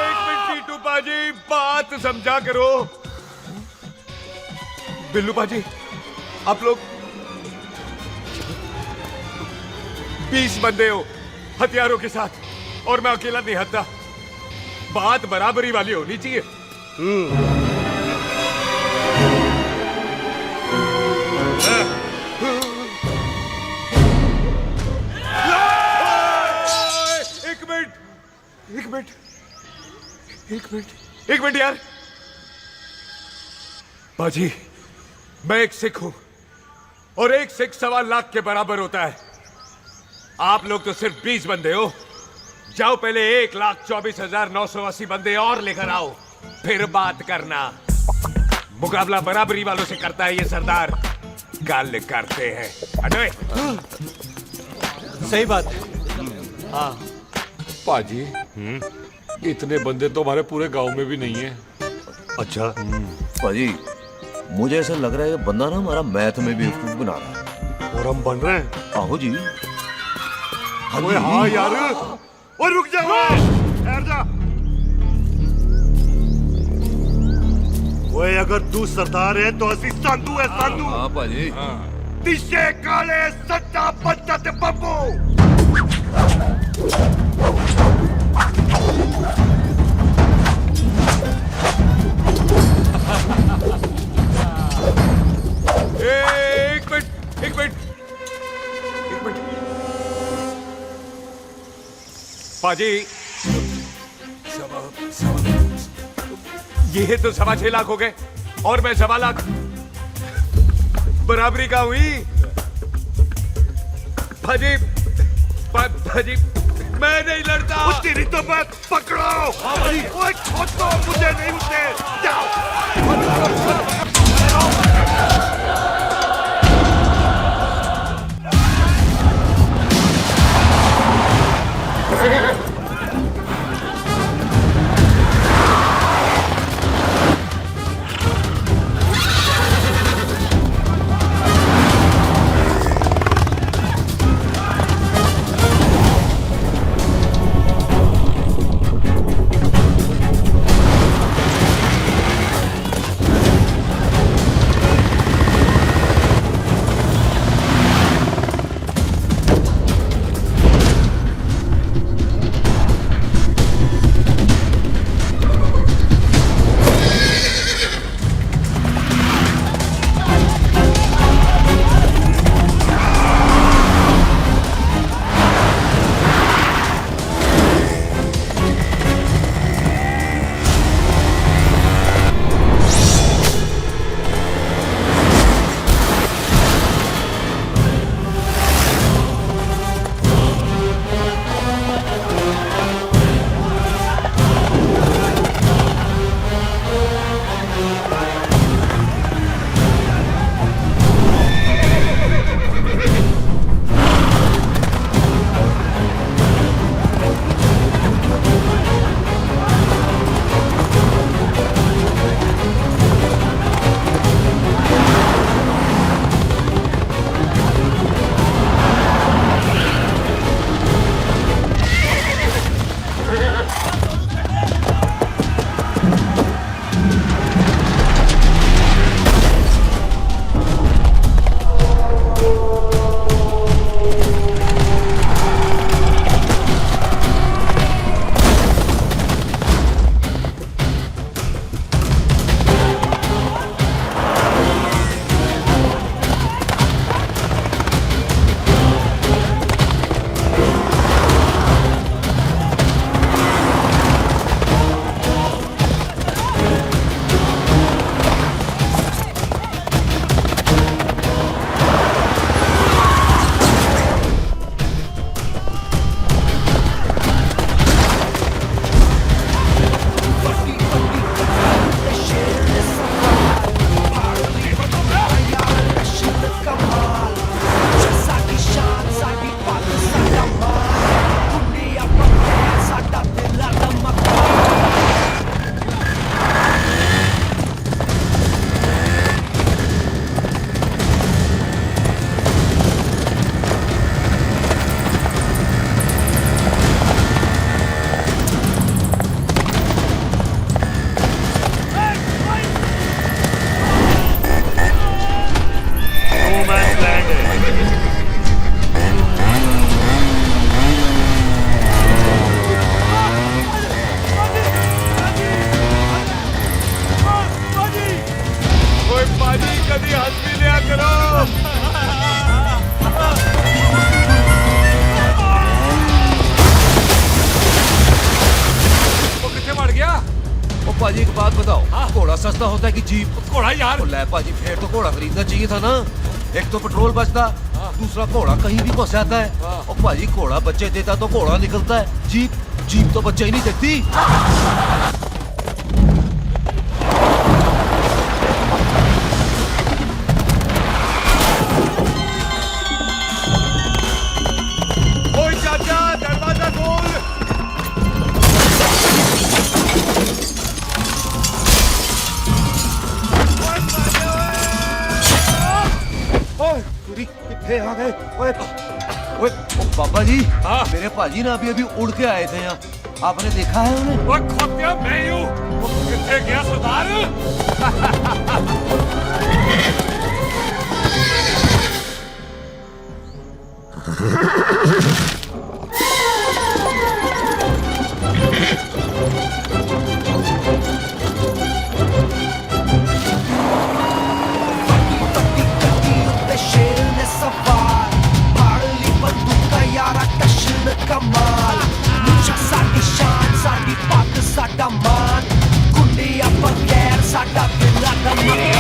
एक मिनट टीटू पाजी, बात समझा करो। बिल्लू पाजी, आप लोग 20 बंदे हो हथियारों के साथ, और मैं अकेला नहीं हत्या। बात बराबरी वाली होनी चाहिए। एक मिनट यार। बाजी, मैं एक सिख हूं, और एक सिख 1.25 लाख के बराबर होता है। आप लोग तो सिर्फ 20 बंदे हो। जाओ पहले 1,24,980 बंदे और लेकर आओ, फिर बात करना। मुकाबला बराबरी वालों से करता है ये सरदार, गाल करते हैं। अरे सही बात है। हाँ पाजी, इतने बंदे तो हमारे पूरे गांव में भी नहीं है। अच्छा पाजी, मुझे ऐसा लग रहा है ये बंदा ना हमारा मैथ में भी बेवकूफ बना रहा है। और हम बन रहे हैं। आहो जी। ओए हाँ यार, और रुक जा, ठहर जा। ओए अगर तू सरदार है तो असी संधू है, संधू। हाँ पाजी। दिशे काले सच्चा बच्चा ते बब्बू। एक मिनट पाजी, ये तो 6.25 लाख हो गए, और मैं 1.25 लाख बराबरी का हुई। भाजी, भाजी, मैं नहीं लड़ता। तेरी तो मैं पकड़ो। ओए छोड़ दो मुझे, नहीं उठते। जाओ। पाजी एक बात बताओ, घोड़ा सस्ता होता है कि जीप? घोड़ा यार। ओ ले पाजी, फिर तो घोड़ा खरीदना चाहिए था ना। एक तो पेट्रोल बचता, दूसरा घोड़ा कहीं भी घुस जाता है। और पाजी घोड़ा बच्चे देता तो घोड़ा निकलता है, जीप तो बच्चे ही नहीं देती। ओए चाचा, दरवाजा खोल। कितने आ गए? ओए ओ पापा जी, मेरे पाजी ना अभी उड़ के आए थे यहाँ, आपने देखा है उन्हें? वो खोतिया मैं ही हूँ। वो कितने गया सरदार? शेर ने सवार फाड़ली बंदूक यारा टशन कमाल मुझा साडी शान साडी पग साडा मान गुंडिया बगैर साडा दिला दा मकान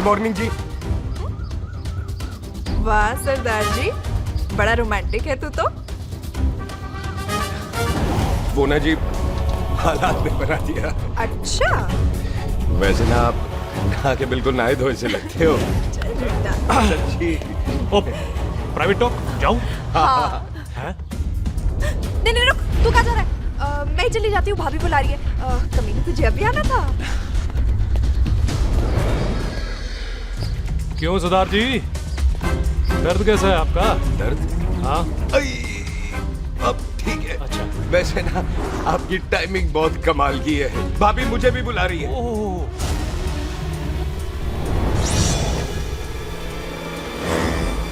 मॉर्निंग जी। वाह सरदार जी, बड़ा रोमांटिक है तू तो। वो ना जी, हालात ने बना दिया। अच्छा, वैसे ना आप नहा के बिल्कुल नहाए धोए से लगते हो। सच्ची। ओ, प्राइवेट टॉक जाऊं? हाँ। नहीं रुक, तू कहाँ जा रहा है? मैं चली जाती हूँ, भाभी बुला रही है। कमीनी तुझे अभी आना था। क्यों सरदार जी, दर्द कैसा है आपका? दर्द? हाँ अब ठीक है। अच्छा, वैसे ना आपकी टाइमिंग बहुत कमाल की है। भाभी मुझे भी बुला रही है।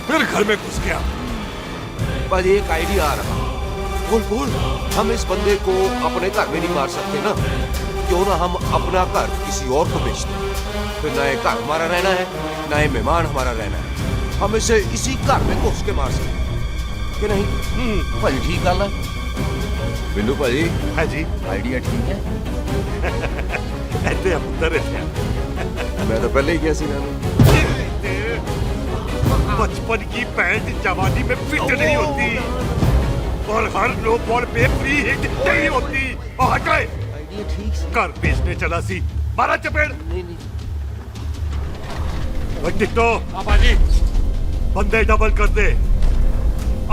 फिर घर में घुस गया। पर एक आइडिया आ रहा। बोल, हम इस बंदे को अपने घर में नहीं मार सकते ना? क्यों ना हम अपना घर किसी और को बेच दें? फिर ना ये घर हमारा रहना है, ना ये मेहमान हमारा रहना है। हम इसे इसी घर में घुस के मार सकते कि नहीं? भाजी ठीक गल है। बिल्लू भाजी। हाँ जी, आइडिया ठीक है। ऐसे पुत्र मैं तो पहले ही किया सी बचपन की पैंट जवानी में फिट नहीं होती और हर लो बॉल पे फ्री हिट नहीं होती। और हटाए घर बेचने चला सी, मारा चपेड़। टिकटो पापा जी, बंदे डबल कर दे,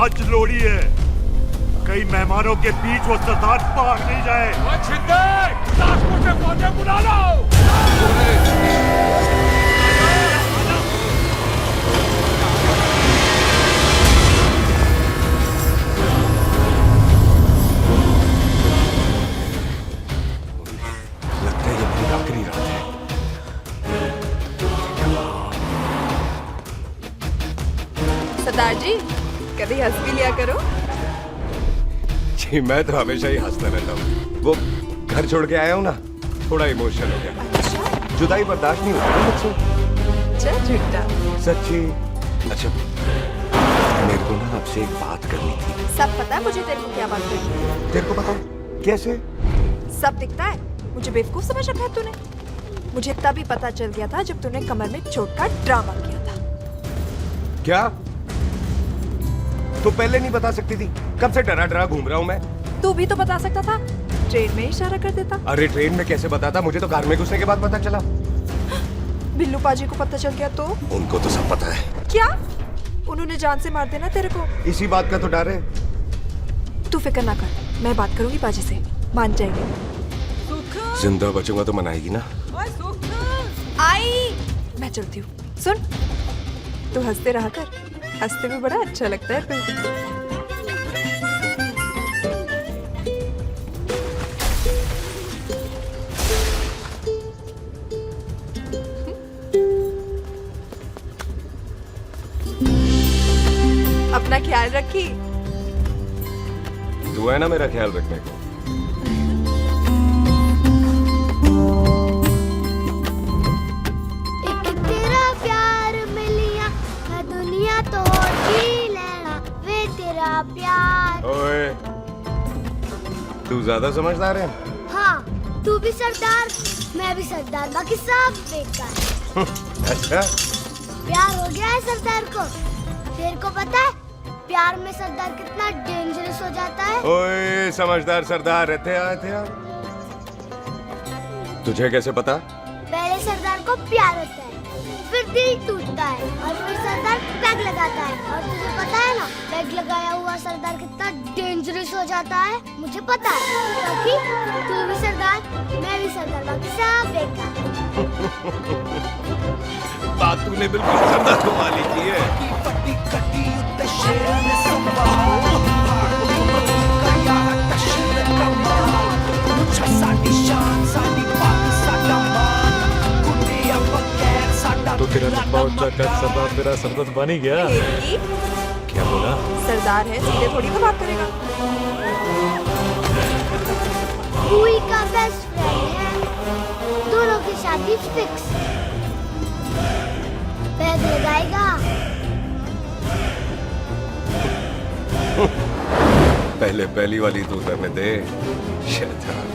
आज लोड़ी है। कई मेहमानों के बीच वो सरदार भाग नहीं जाए। बुला लो। लगता है ये मेरी आखिरी रात है। सरदार जी कभी हंस भी लिया करो। जी मैं तो हमेशा ही हंसता रहता हूँ। वो घर छोड़ के आया हूँ ना, थोड़ा इमोशनल हो गया। जुदाई बर्दाश्त नहीं होती मुझसे। चल झूठा। सच्ची। अच्छा मेरे को ना आपसे एक बात करनी थी। सब पता है मुझे तेरे को क्या बात करनी है। तेरे को पता है? कैसे? सब दिखता है। मुझे बेवकूफ समझ रखा है तूने। मुझे तभी पता चल गया था जब तूने कमर में चोट का ड्रामा किया था। क्या? तो पहले नहीं बता सकती थी? कब से डरा डरा घूम रहा हूँ मैं। तू भी तो बता सकता था, ट्रेन में इशारा कर देता। अरे ट्रेन में कैसे बताता? मुझे तो कार में घुसने के बाद पता चला। बिल्लू पाजी को पता चल गया तो? उनको तो सब पता है। क्या? उन्होंने जान से मार देना तेरे को। इसी बात का तो डर है। तू फिक्र ना कर, मैं बात करूंगी पाजी से, मान जाएंगे। जिंदा बचूंगा तो मनाएगी ना? आई मैं चलती हूँ। सुन, तू हंसते रहा कर, हंसते भी बड़ा अच्छा लगता है तू। अपना ख्याल रखी। तू है ना मेरा ख्याल रखने को। एक तेरा प्यार मिलिया मैं दुनिया तोड़ ही लेना वे तेरा प्यार। ओए तू ज्यादा समझदार है। हाँ तू भी सरदार मैं भी सरदार, बाकी सब बेकार। अच्छा प्यार हो गया है सरदार को। तेरे को पता है प्यार में सरदार कितना डेंजरस हो जाता है। ओए समझदार सरदार रहते आए थे यार। तुझे कैसे पता? पहले सरदार को प्यार होता है, फिर दिल टूटता है और फिर सरदार पैग लगाता है। और तुझे पता है ना पैग लगाया हुआ सरदार कितना डेंजरस हो जाता है। मुझे पता है क्योंकि तू भी सरदार मैं भी सरदार, बाकी सब बेकार। बात तूने बिल्कुल सरदार को वाली की है। तो तेरा तेरा सरदर्द बन ही गया। क्या बोला? सरदार है, सीधे थोड़ी को बात करेगा। कोई का बेस्ट फ्रेंड है, दोनों की शादी फिक्स। पैग लगाएगा। पहले पहली वाली तू उतरने दे शैतान।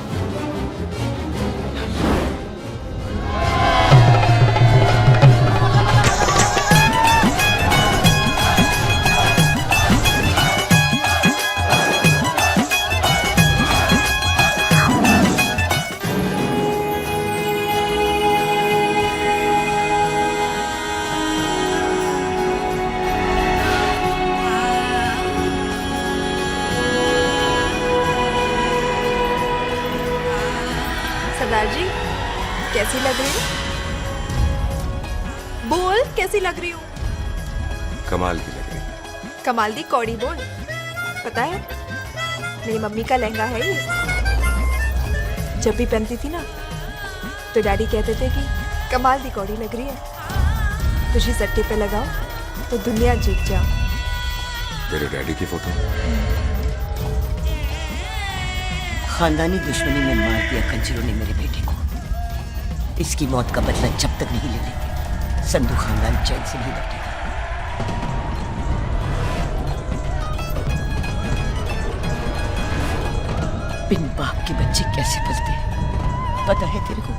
सरदार जी कैसी लग रही हूँ? बोल कैसी लग रही हूँ? कमाल की लग रही। कमाल दी कौड़ी बोल। पता है मेरी मम्मी का लहंगा है ये। जब भी पहनती थी ना तो डैडी कहते थे कि कमाल दी कौड़ी लग रही है, तुझे सट्टे पे लगाओ तो दुनिया जीत जाओ। तेरे डैडी की फोटो? खानदानी दुश्मनी में मार दिया कंजरों ने मेरे बेटे को। इसकी मौत का बदला जब तक नहीं लेते संधू खानदान चैन से नहीं बैठेगा। बिन बाप के बच्चे कैसे पलते हैं पता है तेरे को?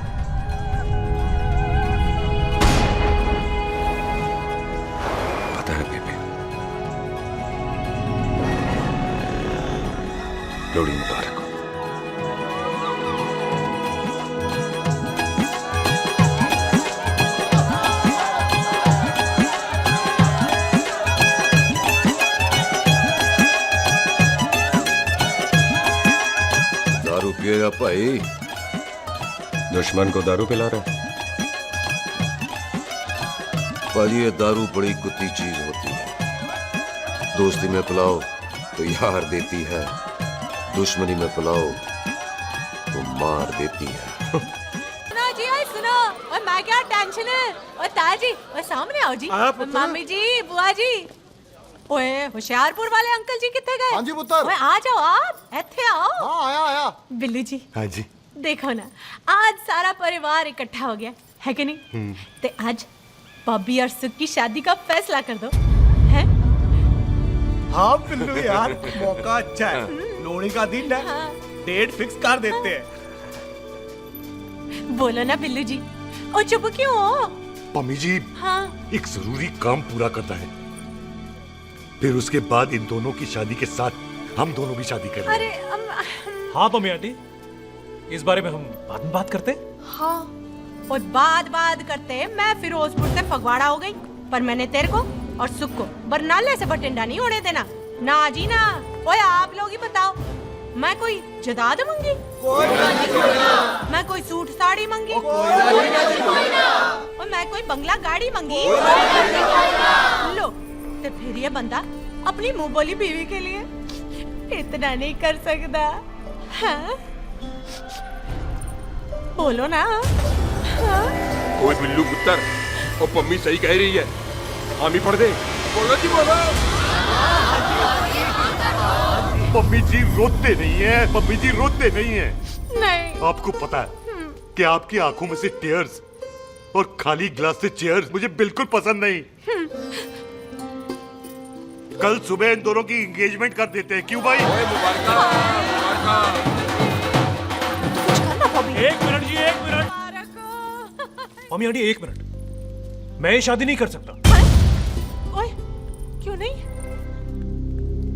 पता है बेबे। लोड़ी मुबारक। गया भाई? दुश्मन को दारू पिला रहा है। भाजी ये दारू बड़ी कुत्ती चीज होती है। दोस्ती में पिलाओ तो यार देती है, दुश्मनी में पिलाओ तो मार देती है। सुनो जी, ओए सुनो, और मैं क्या टेंशन है, और ताजी, और सामने आओ जी, मामी जी, बुआ जी, ओए होशियारपुर वाले अंकल जी कितने गए? हाँ जी पुत्र। ओए आ जाओ आप, ऐथे आओ। हाँ आया। बिल्लू जी। हाँ जी। देखो ना, आज सारा परिवार इकट्ठा हो गया है कि नहीं? तो आज बॉबी और सुख की शादी का फैसला कर दो, हैं? हाँ बिल्लू यार, मौका अच्छा है, लोहड़ी का दिन है, डेट फिक्स कर देते हैं। बोलो ना बिल्लू जी, और चुप क्यों हो? मम्मी जी, हाँ। एक जरूरी काम पूरा करना है, फिर उसके बाद इन दोनों की शादी के साथ हम दोनों भी शादी करेंगे। अरे हाँ मम्मी आंटी, इस बारे में हम बाद में बात करते। हाँ, और बात करते मैं फिरोजपुर से फगवाड़ा हो गई, पर मैंने तेरे को और सुख को बरनाले से बटिंडा नहीं होने देना, ना जी ना। ओए आप लोग ही बताओ, मैं कोई जदाद मंगी? मैं कोई सूट साड़ी मंगी? और मैं कोई बंगला गाड़ी मंगी? लो, तो फिर ये बंदा अपनी मुंह बोली बीवी के लिए इतना नहीं कर सकता, हाँ? बोलो ना। हाँ? ओए बिल्लू पुत्र, वो पम्मी सही कह रही है, हामी पढ़ दे। बोलो जी बोलो। मम्मी जी रोते नहीं है, मम्मी जी रोते नहीं है। नहीं। आपको पता है कि आपकी आंखों में से टीयर्स और खाली ग्लास से चेयर्स मुझे बिल्कुल पसंद नहीं। कल सुबह इन दोनों की एंगेजमेंट कर देते हैं, क्यों भाई? एक मिनट जी, एक मिनट। मम्मी आंटी एक मिनट, मैं ये शादी नहीं कर सकता। ओए, क्यों नहीं?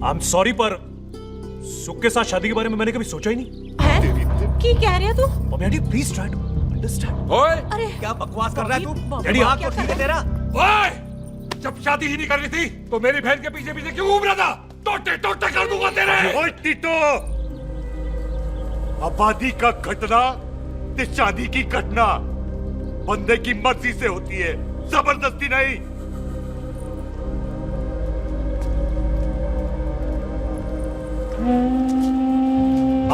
आई एम सॉरी, पर सुख के साथ शादी के बारे में मैंने कभी सोचा ही नहीं। की कह रहे तू? Mummy aunty please try to understand. ओए, अरे क्या बकवास कर रहा है तू? डैडी आप तो ठीक है तेरा। ओए, जब शादी ही नहीं करनी थी तो मेरी बहन के पीछे पीछे क्यों घूम रहा था? टोटे टोटे कर दूंगा तेरे। ओए टीटो, आबादी का घटना ते शादी की घटना बंदे की मर्जी से होती है, जबरदस्ती नहीं।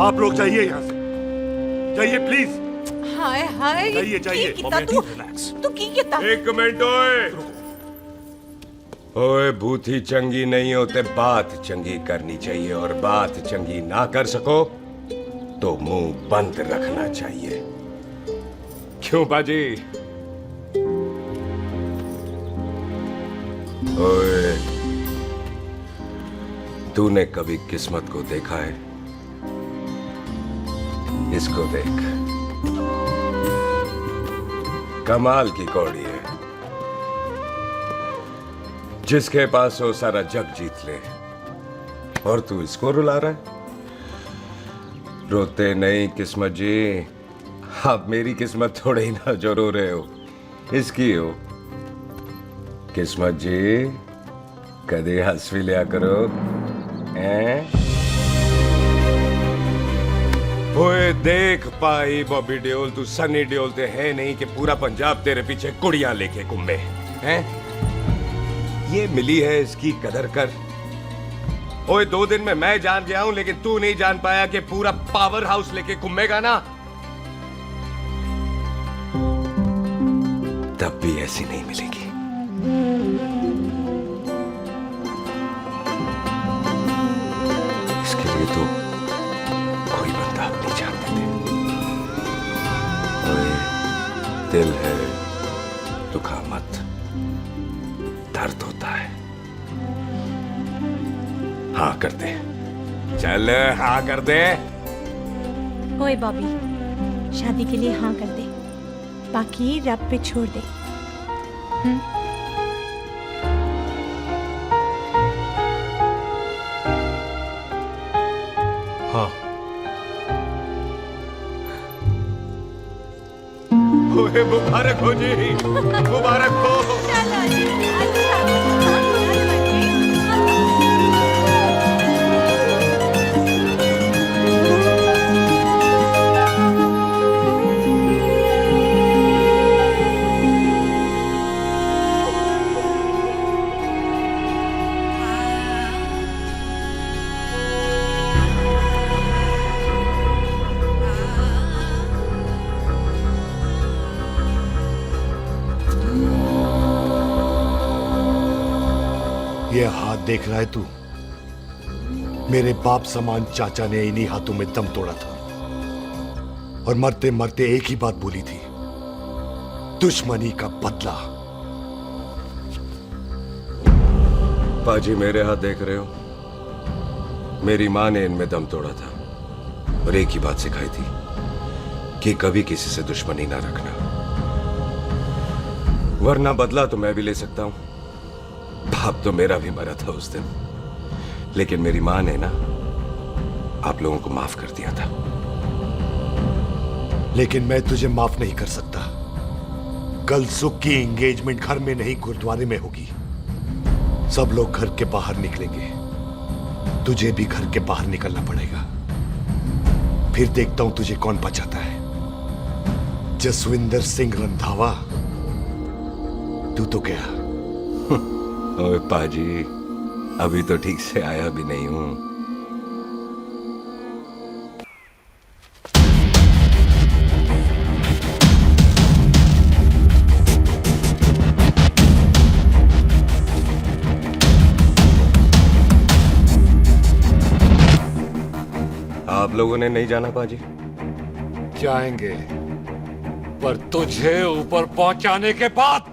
आप लोग जाइए यहाँ से, जाइए प्लीज। हाय हाय, जाइए, जाइए। की कितना तू की कितना? एक मिनट ओए। ओए भूथी चंगी नहीं होते, बात चंगी करनी चाहिए, और बात चंगी ना कर सको तो मुंह बंद रखना चाहिए। क्यों बाजी? ओए, तूने कभी किस्मत को देखा है? इसको देख, कमाल की कौड़ी है, जिसके पास हो सारा जग जीत ले, और तू इसको रुला रहा है? रोते नहीं किस्मत जी, आप मेरी किस्मत थोड़े ही ना जो रो रहे हो, इसकी हो। किस्मत जी कदे हंस भी लिया करो, हैं? ओए देख पाई बॉबी देओल, तू सनी देओल ते है नहीं कि पूरा पंजाब तेरे पीछे कुड़ियां लेके घूमे, हैं? ये मिली है, इसकी कदर कर। ओए 2 दिन में मैं जान गया हूं, लेकिन तू नहीं जान पाया कि पूरा पावर हाउस लेके घूमेगा ना, तब भी ऐसी नहीं मिलेगी। इसके लिए तो कोई बंदा अपनी जान दे दे। ओए, दिल है दुखा मत, दर्द होता है। हाँ कर दे, चल हाँ कर दे। ओए बॉबी, शादी के लिए हाँ कर दे, बाकी रब पे छोड़ दे। हाँ। ओए मुबारक हो जी, मुबारक हो। चलो जी, अच्छा। देख रहा है तू? मेरे बाप समान चाचा ने इन्हीं हाथों में दम तोड़ा था और मरते मरते एक ही बात बोली थी, दुश्मनी का बदला। पाजी मेरे हाथ देख रहे हो? मेरी माँ ने इनमें दम तोड़ा था और एक ही बात सिखाई थी कि कभी किसी से दुश्मनी ना रखना, वरना बदला तो मैं भी ले सकता हूं। बाप तो मेरा भी मरा था उस दिन, लेकिन मेरी माँ ने ना आप लोगों को माफ कर दिया था। लेकिन मैं तुझे माफ नहीं कर सकता। कल सुख की एंगेजमेंट घर में नहीं गुरुद्वारे में होगी। सब लोग घर के बाहर निकलेंगे, तुझे भी घर के बाहर निकलना पड़ेगा। फिर देखता हूं तुझे कौन बचाता है। जसविंदर सिंह रंधावा, तू तो गया। ओए पाजी, अभी तो ठीक से आया भी नहीं हूं। आप लोगों ने नहीं जाना पाजी? जाएंगे, पर तुझे ऊपर पहुंचाने के बाद।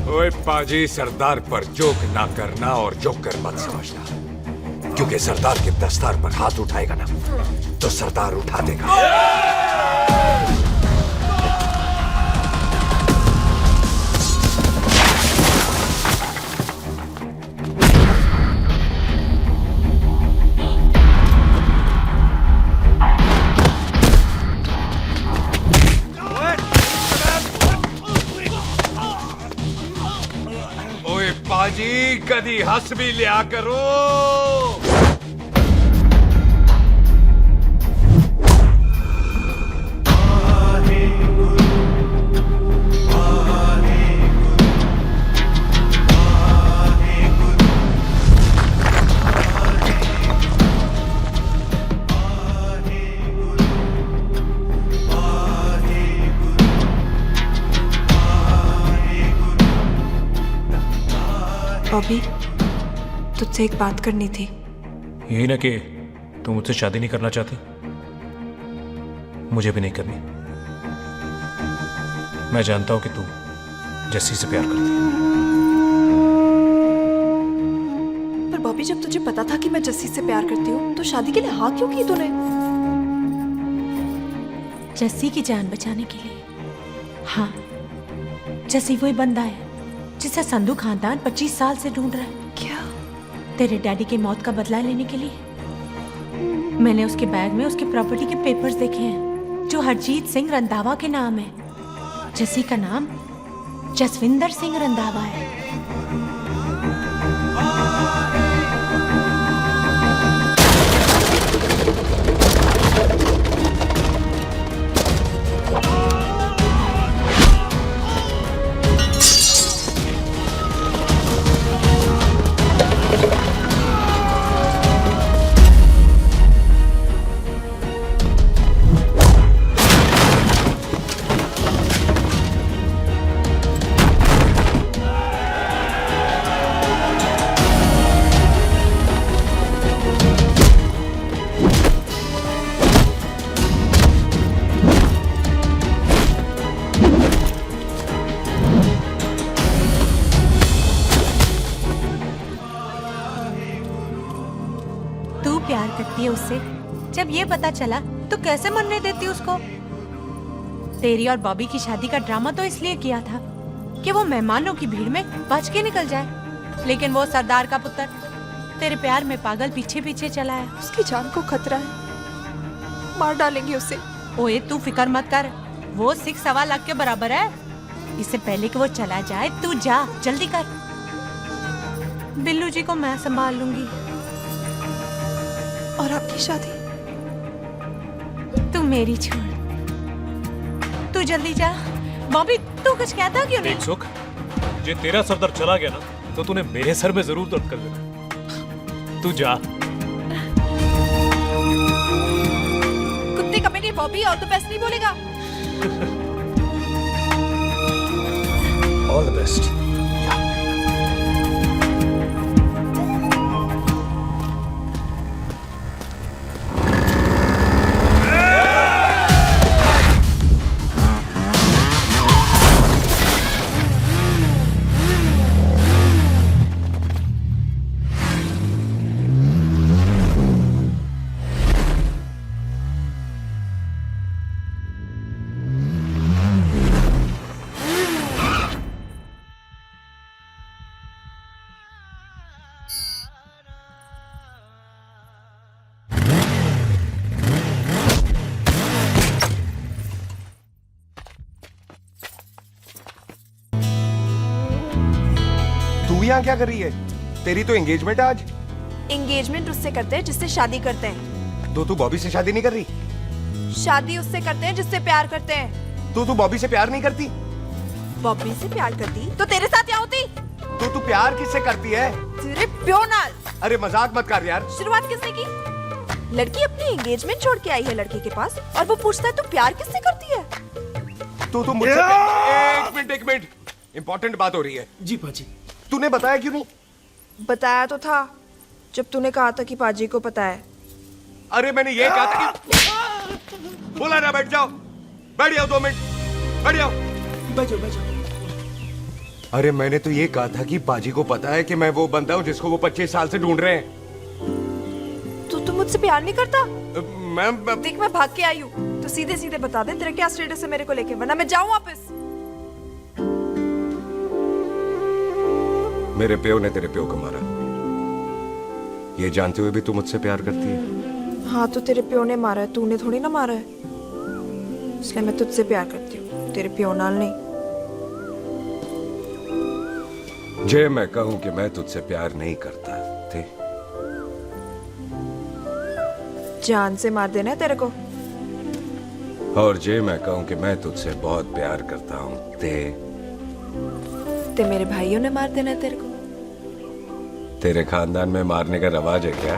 ओए पाजी, सरदार पर जोक ना करना और जोकर मत समझना, क्योंकि सरदार के दस्तार पर हाथ उठाएगा ना तो सरदार उठा देगा। पाजी, कदी हंस भी लिया करो। बॉबी, तुझसे एक बात करनी थी। यही ना कि तू मुझसे शादी नहीं करना चाहती, मुझे भी नहीं करनी। मैं जानता हूं कि तू जस्सी से प्यार करती है। पर बॉबी, जब तुझे पता था कि मैं जस्सी से प्यार करती हूँ तो शादी के लिए हाँ क्यों की तूने? जस्सी की जान बचाने के लिए। हाँ, जस्सी वही बंदा है जिसे संधू खानदान 25 साल से ढूंढ रहा है। क्या? तेरे डैडी की मौत का बदला लेने के लिए। मैंने उसके बैग में उसकी प्रॉपर्टी के पेपर्स देखे हैं जो हरजीत सिंह रंधावा के नाम है। जस्सी का नाम जसविंदर सिंह रंधावा है। प्यार करती है उससे। जब ये पता चला तो कैसे मनने देती उसको? तेरी और बॉबी की शादी का ड्रामा तो इसलिए किया था कि वो मेहमानों की भीड़ में बच के निकल जाए, लेकिन वो सरदार का पुत्र तेरे प्यार में पागल पीछे पीछे चला है। उसकी जान को खतरा है, मार डालेंगे उसे। ओए तू फिक्र मत कर, वो 6.25 लाख के बराबर है। इससे पहले कि वो चला जाए तू जा, जल्दी कर। बिल्लू जी को मैं संभाल लूंगी। और आपकी शादी? तू मेरी छोड़, तू जल्दी जा। बॉबी तू कुछ कहता क्यों नहीं? देख सुख, जे तेरा सरदार चला गया ना तो तूने मेरे सर में जरूर दर्द कर देना। तू जा। कुत्ते कमीने बॉबी और तो पैसे नहीं बोलेगा। All the best. तू यहाँ क्या कर रही है? तेरी तो एंगेजमेंट है आज। एंगेजमेंट उससे करते हैं जिससे शादी करते हैं। तो तू बॉबी से शादी नहीं कर रही? शादी उससे करते हैं जिससे प्यार करते हैं। तो तू बॉबी से प्यार नहीं करती? बॉबी से प्यार करती तो तेरे साथ क्या होती? तो तू प्यार किससे करती है? तेरे प्यो नाल। अरे मजाक मत कर यार। शुरुआत किसने की? लड़की अपनी एंगेजमेंट छोड़ के आई है लड़के के पास और वो पूछता है तू प्यार किससे करती है? तो मुझसे एक मिनट इंपॉर्टेंट बात हो रही है। जी पाजी। तूने बताया क्यों नहीं? बताया तो था जब तूने कहा था कि पाजी को पता है। अरे मैंने ये कहा था कि बोला ना बैठ जाओ। बैठ जाओ 2 मिनट। बैठ जाओ। बैठ जाओ। अरे मैंने तो ये कहा था कि पाजी को पता है कि मैं वो बंदा हूँ जिसको वो 25 साल से ढूंढ रहे हैं। तो तू मुझसे प्यार नहीं करता? मैम देख मैं भाग के आई हूँ तो सीधे सीधे बता दे तेरा क्या स्टेटस है मेरे को लेके, वरना मैं जाऊँ वापस। मेरे प्यो ने तेरे प्यो को मारा, ये जानते हुए भी तू मुझसे प्यार करती है? हाँ तो तेरे प्यो ने मारा है, तूने थोड़ी ना मारा है, इसलिए मैं तुझसे प्यार करती हूँ, तेरे प्यो नाल नहीं। जे मैं कहूं कि मैं तुझसे प्यार नहीं करता थे, जान से मार देना है तेरे को। और जे मैं कहूं कि मैं तुझसे बहुत प्यार करता हूं ते मेरे भाइयों ने मार देना है तेरे को। तेरे खानदान में मारने का रवाज है क्या?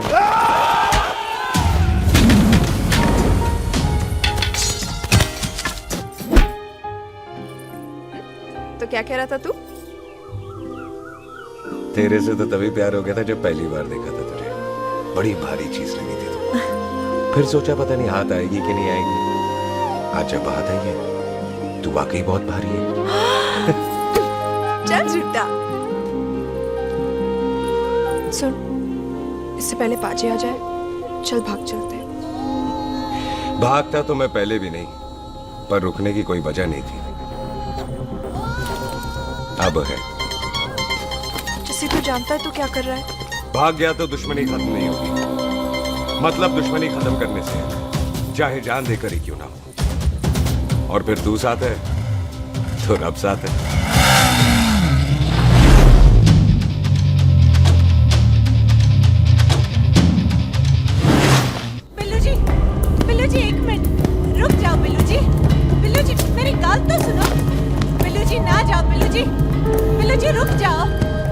तो क्या कह रहा था तू? तेरे से तो तभी प्यार हो गया था जब पहली बार देखा था तुझे, बड़ी भारी चीज लगी थी तू। फिर सोचा पता नहीं हाथ आएगी कि नहीं आएगी, आज जब हाथ आई है तू वाकई बहुत भारी है। चल झूठा। सुन, इससे पहले पाजी आ जाए, चल भाग चलते। भागता तो मैं पहले भी नहीं, पर रुकने की कोई वजह नहीं थी, अब है। जैसे तू जानता है तू क्या कर रहा है। भाग गया तो दुश्मनी खत्म नहीं होगी, मतलब दुश्मनी खत्म करने से चाहे जान देकर ही क्यों ना हो। और फिर तू साथ है तो रब साथ है। बिल्लू जी 1 मिनट रुक जाओ। बिल्लू जी मेरी बात तो सुनो। बिल्लू जी ना जाओ। बिल्लू जी रुक जाओ।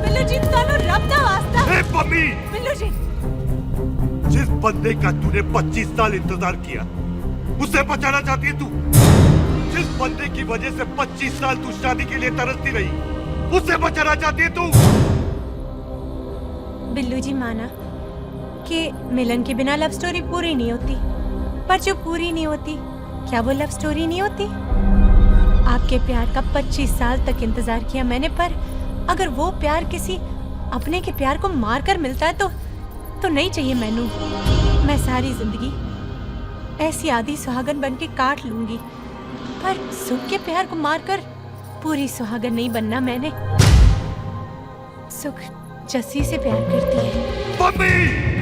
बिल्लू जी तानो रब दा वास्ता। ए पम्मी, बिल्लू जी जिस बंदे का तूने 25 साल इंतजार किया उसे बचाना चाहती है तू? जिस बंदे की वजह से 25 साल तू शादी के लिए तरसती रही उसे बचाना चाहती है तू? बिल्लू जी माना कि मिलन के बिना लव स्टोरी पूरी नहीं होती, पर जो पूरी नहीं होती क्या वो लव स्टोरी नहीं होती? आपके प्यार का 25 साल तक इंतजार किया मैंने, पर अगर वो प्यार किसी अपने के प्यार को मार कर मिलता है तो नहीं चाहिए मैनू। मैं सारी जिंदगी ऐसी आधी सुहागन बन के काट लूंगी, पर सुख के प्यार को मारकर पूरी सुहागन नहीं बनना मैंने। सुख जस्सी से प्यार करती है। मम्मी!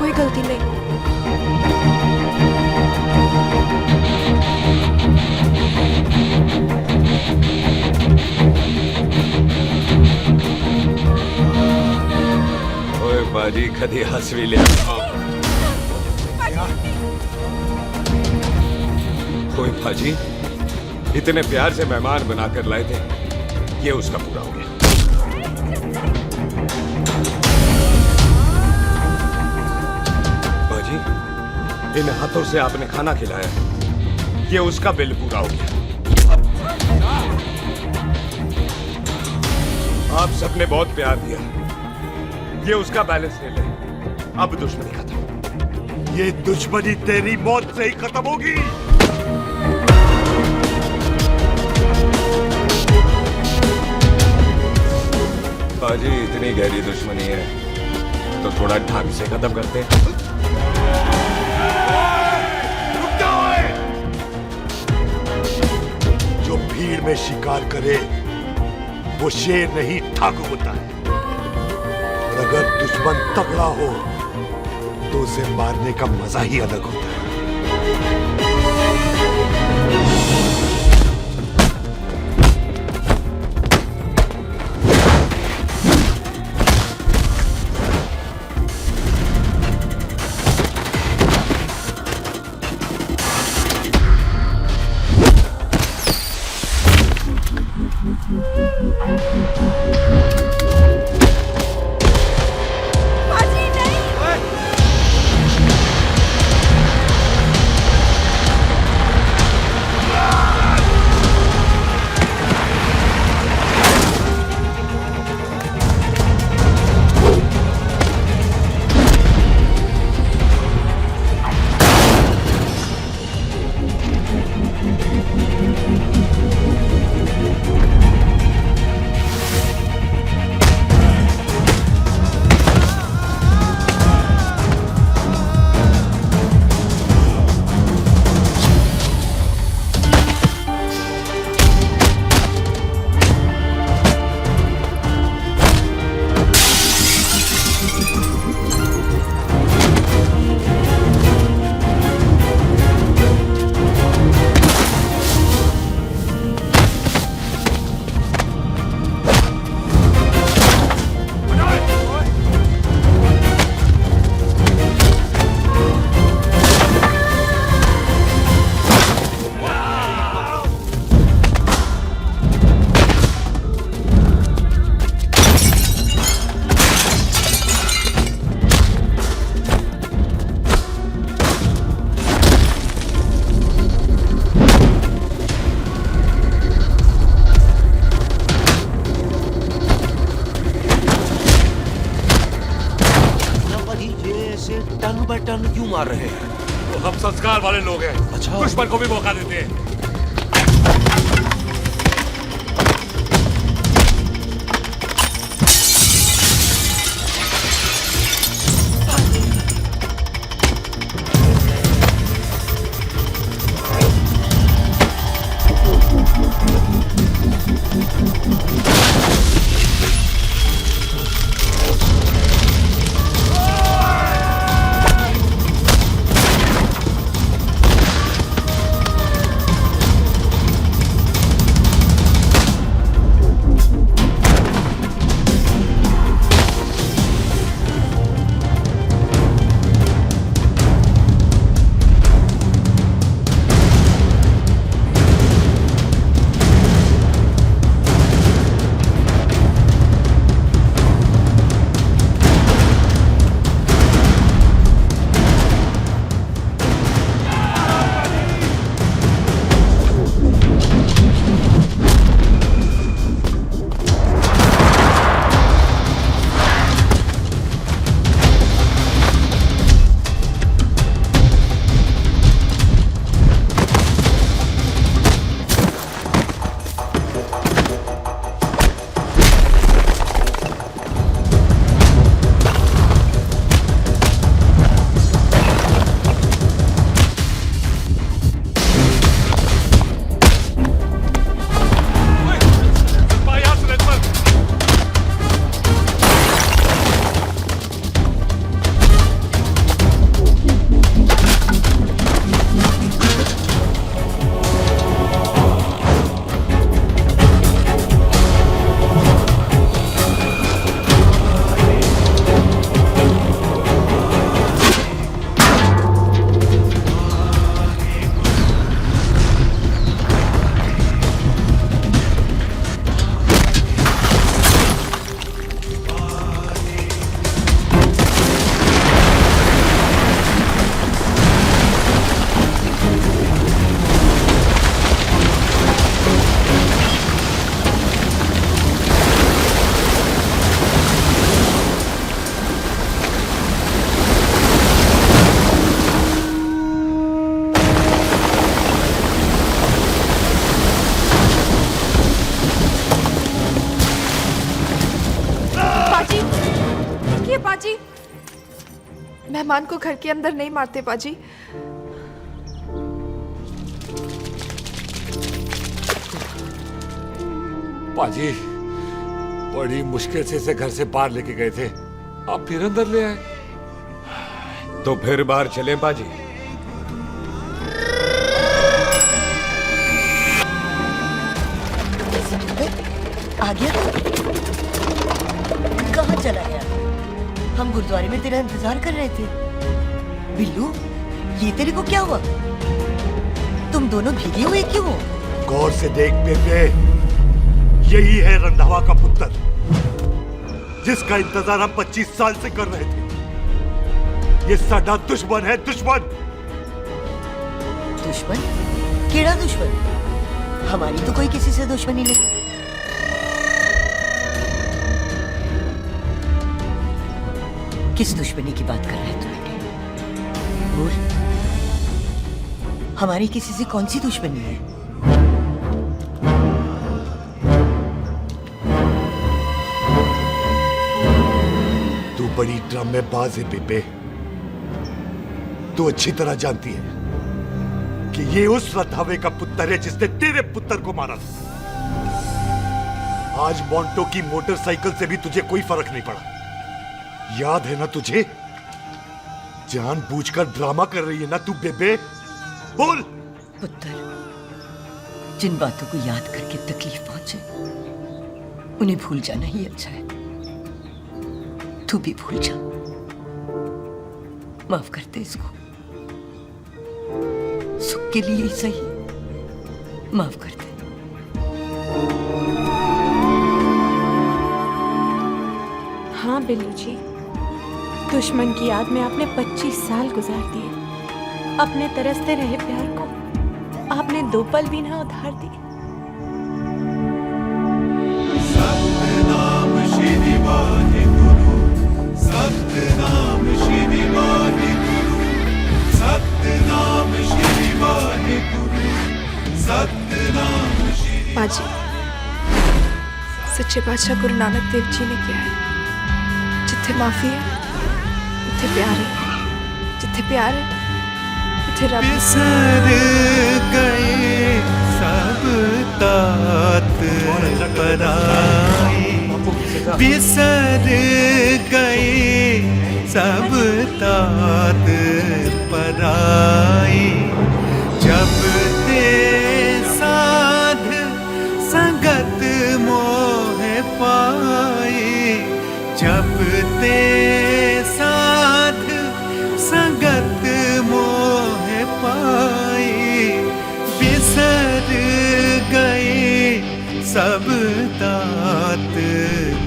कोई गलती नहीं। ओए बाजी कदी हंसवी लिया। ओए बाजी इतने प्यार से मेहमान बनाकर लाए थे, ये उसका पूरा हो गया। बाजी इन हाथों से आपने खाना खिलाया, ये उसका बिल पूरा हो गया। आप सबने बहुत प्यार दिया, ये उसका बैलेंस ले ले। अब दुश्मनी खत्म। ये दुश्मनी तेरी मौत से ही खत्म होगी। बाजी इतनी गहरी दुश्मनी है तो थोड़ा ढंग से खत्म करते हैं। रुक जाओ! जो भीड़ में शिकार करे वो शेर नहीं ठाकुर होता है, और अगर दुश्मन तगड़ा हो तो उसे मारने का मजा ही अलग होता है। टन बाय टन क्यों मार रहे हैं? तो हम संस्कार वाले लोग हैं। अच्छा। दुश्मन को भी मौका देते हैं। पाजी, मेहमान को घर के अंदर नहीं मारते पाजी। पाजी, बड़ी मुश्किल से इसे घर से बाहर लेके गए थे, आप फिर अंदर ले आए। तो फिर बाहर चलें पाजी। आ गया? कहाँ चला गया? हम गुरुद्वारे में तेरा इंतजार कर रहे थे। बिल्लू, ये तेरे को क्या हुआ? तुम दोनों भीगे हुए क्यों हो? गौर से देख बेबे, यही है रंधावा का पुत्र, जिसका इंतजार हम 25 साल से कर रहे थे। ये साडा दुश्मन है, दुश्मन। दुश्मन? केड़ा दुश्मन? हमारी तो कोई किसी से दुश्मनी नहीं। किस दुश्मनी की बात कर रहे हैं तुम? बोल, हमारी किसी से कौन सी दुश्मनी है? तू बड़ी ड्रामेबाज है बेबे। तू अच्छी तरह जानती है कि ये उस रंधावे का पुत्र है जिसने तेरे पुत्र को मारा था। आज मोंटो की मोटरसाइकिल से भी तुझे कोई फर्क नहीं पड़ा। याद है ना तुझे? जानबूझकर ड्रामा कर रही है ना तू बेबे? बोल। पुत्र, जिन बातों को याद करके तकलीफ पहुंचे उन्हें भूल जाना ही अच्छा है। तू भी भूल जा। माफ करते इसको, सुख के लिए ही सही, माफ कर दे। हाँ बिल्लू जी, दुश्मन की याद में आपने 25 साल गुजार दिए। अपने तरसते रहे प्यार को आपने 2 पल भी ना उधार दिए। सतनाम श्री वाहेगुरु, सतनाम श्री वाहेगुरु, सतनाम श्री वाहेगुरु, सतनाम श्री। पाजी, सच्चे बादशाह गुरु नानक देव जी ने किया है, जिथे माफी है उथे प्यार है, जिथे प्यार है उथे रब। बिसर गए सब तात पराए, बिसर गए सब तात पराए। जब ते साध संगत मोह पाए, जब ते साध संगत मोह पाए, बिसर गए सब तात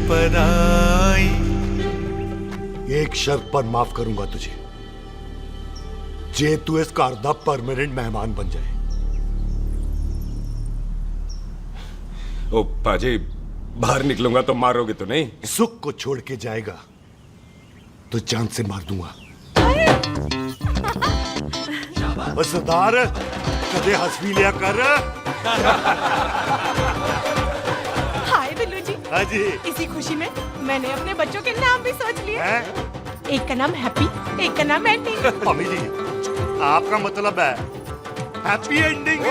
पराई। एक शर्त पर माफ करूंगा तुझे, जे तू इस घर दा परमानेंट मेहमान बन जाए। ओ पाजी, बाहर निकलूंगा तो मारोगे तो नहीं? सुख को छोड़ के जाएगा तो जान से मार दूंगा। सरदार, कदे हंस भी लिया कर। हाय बिल्लू जी। हाँ जी। इसी खुशी में मैंने अपने बच्चों के नाम भी सोच लिए। एक का नाम हैप्पी, एक का नाम एंडिंग। मम्मी जी, आपका मतलब है हैप्पी एंडिंग।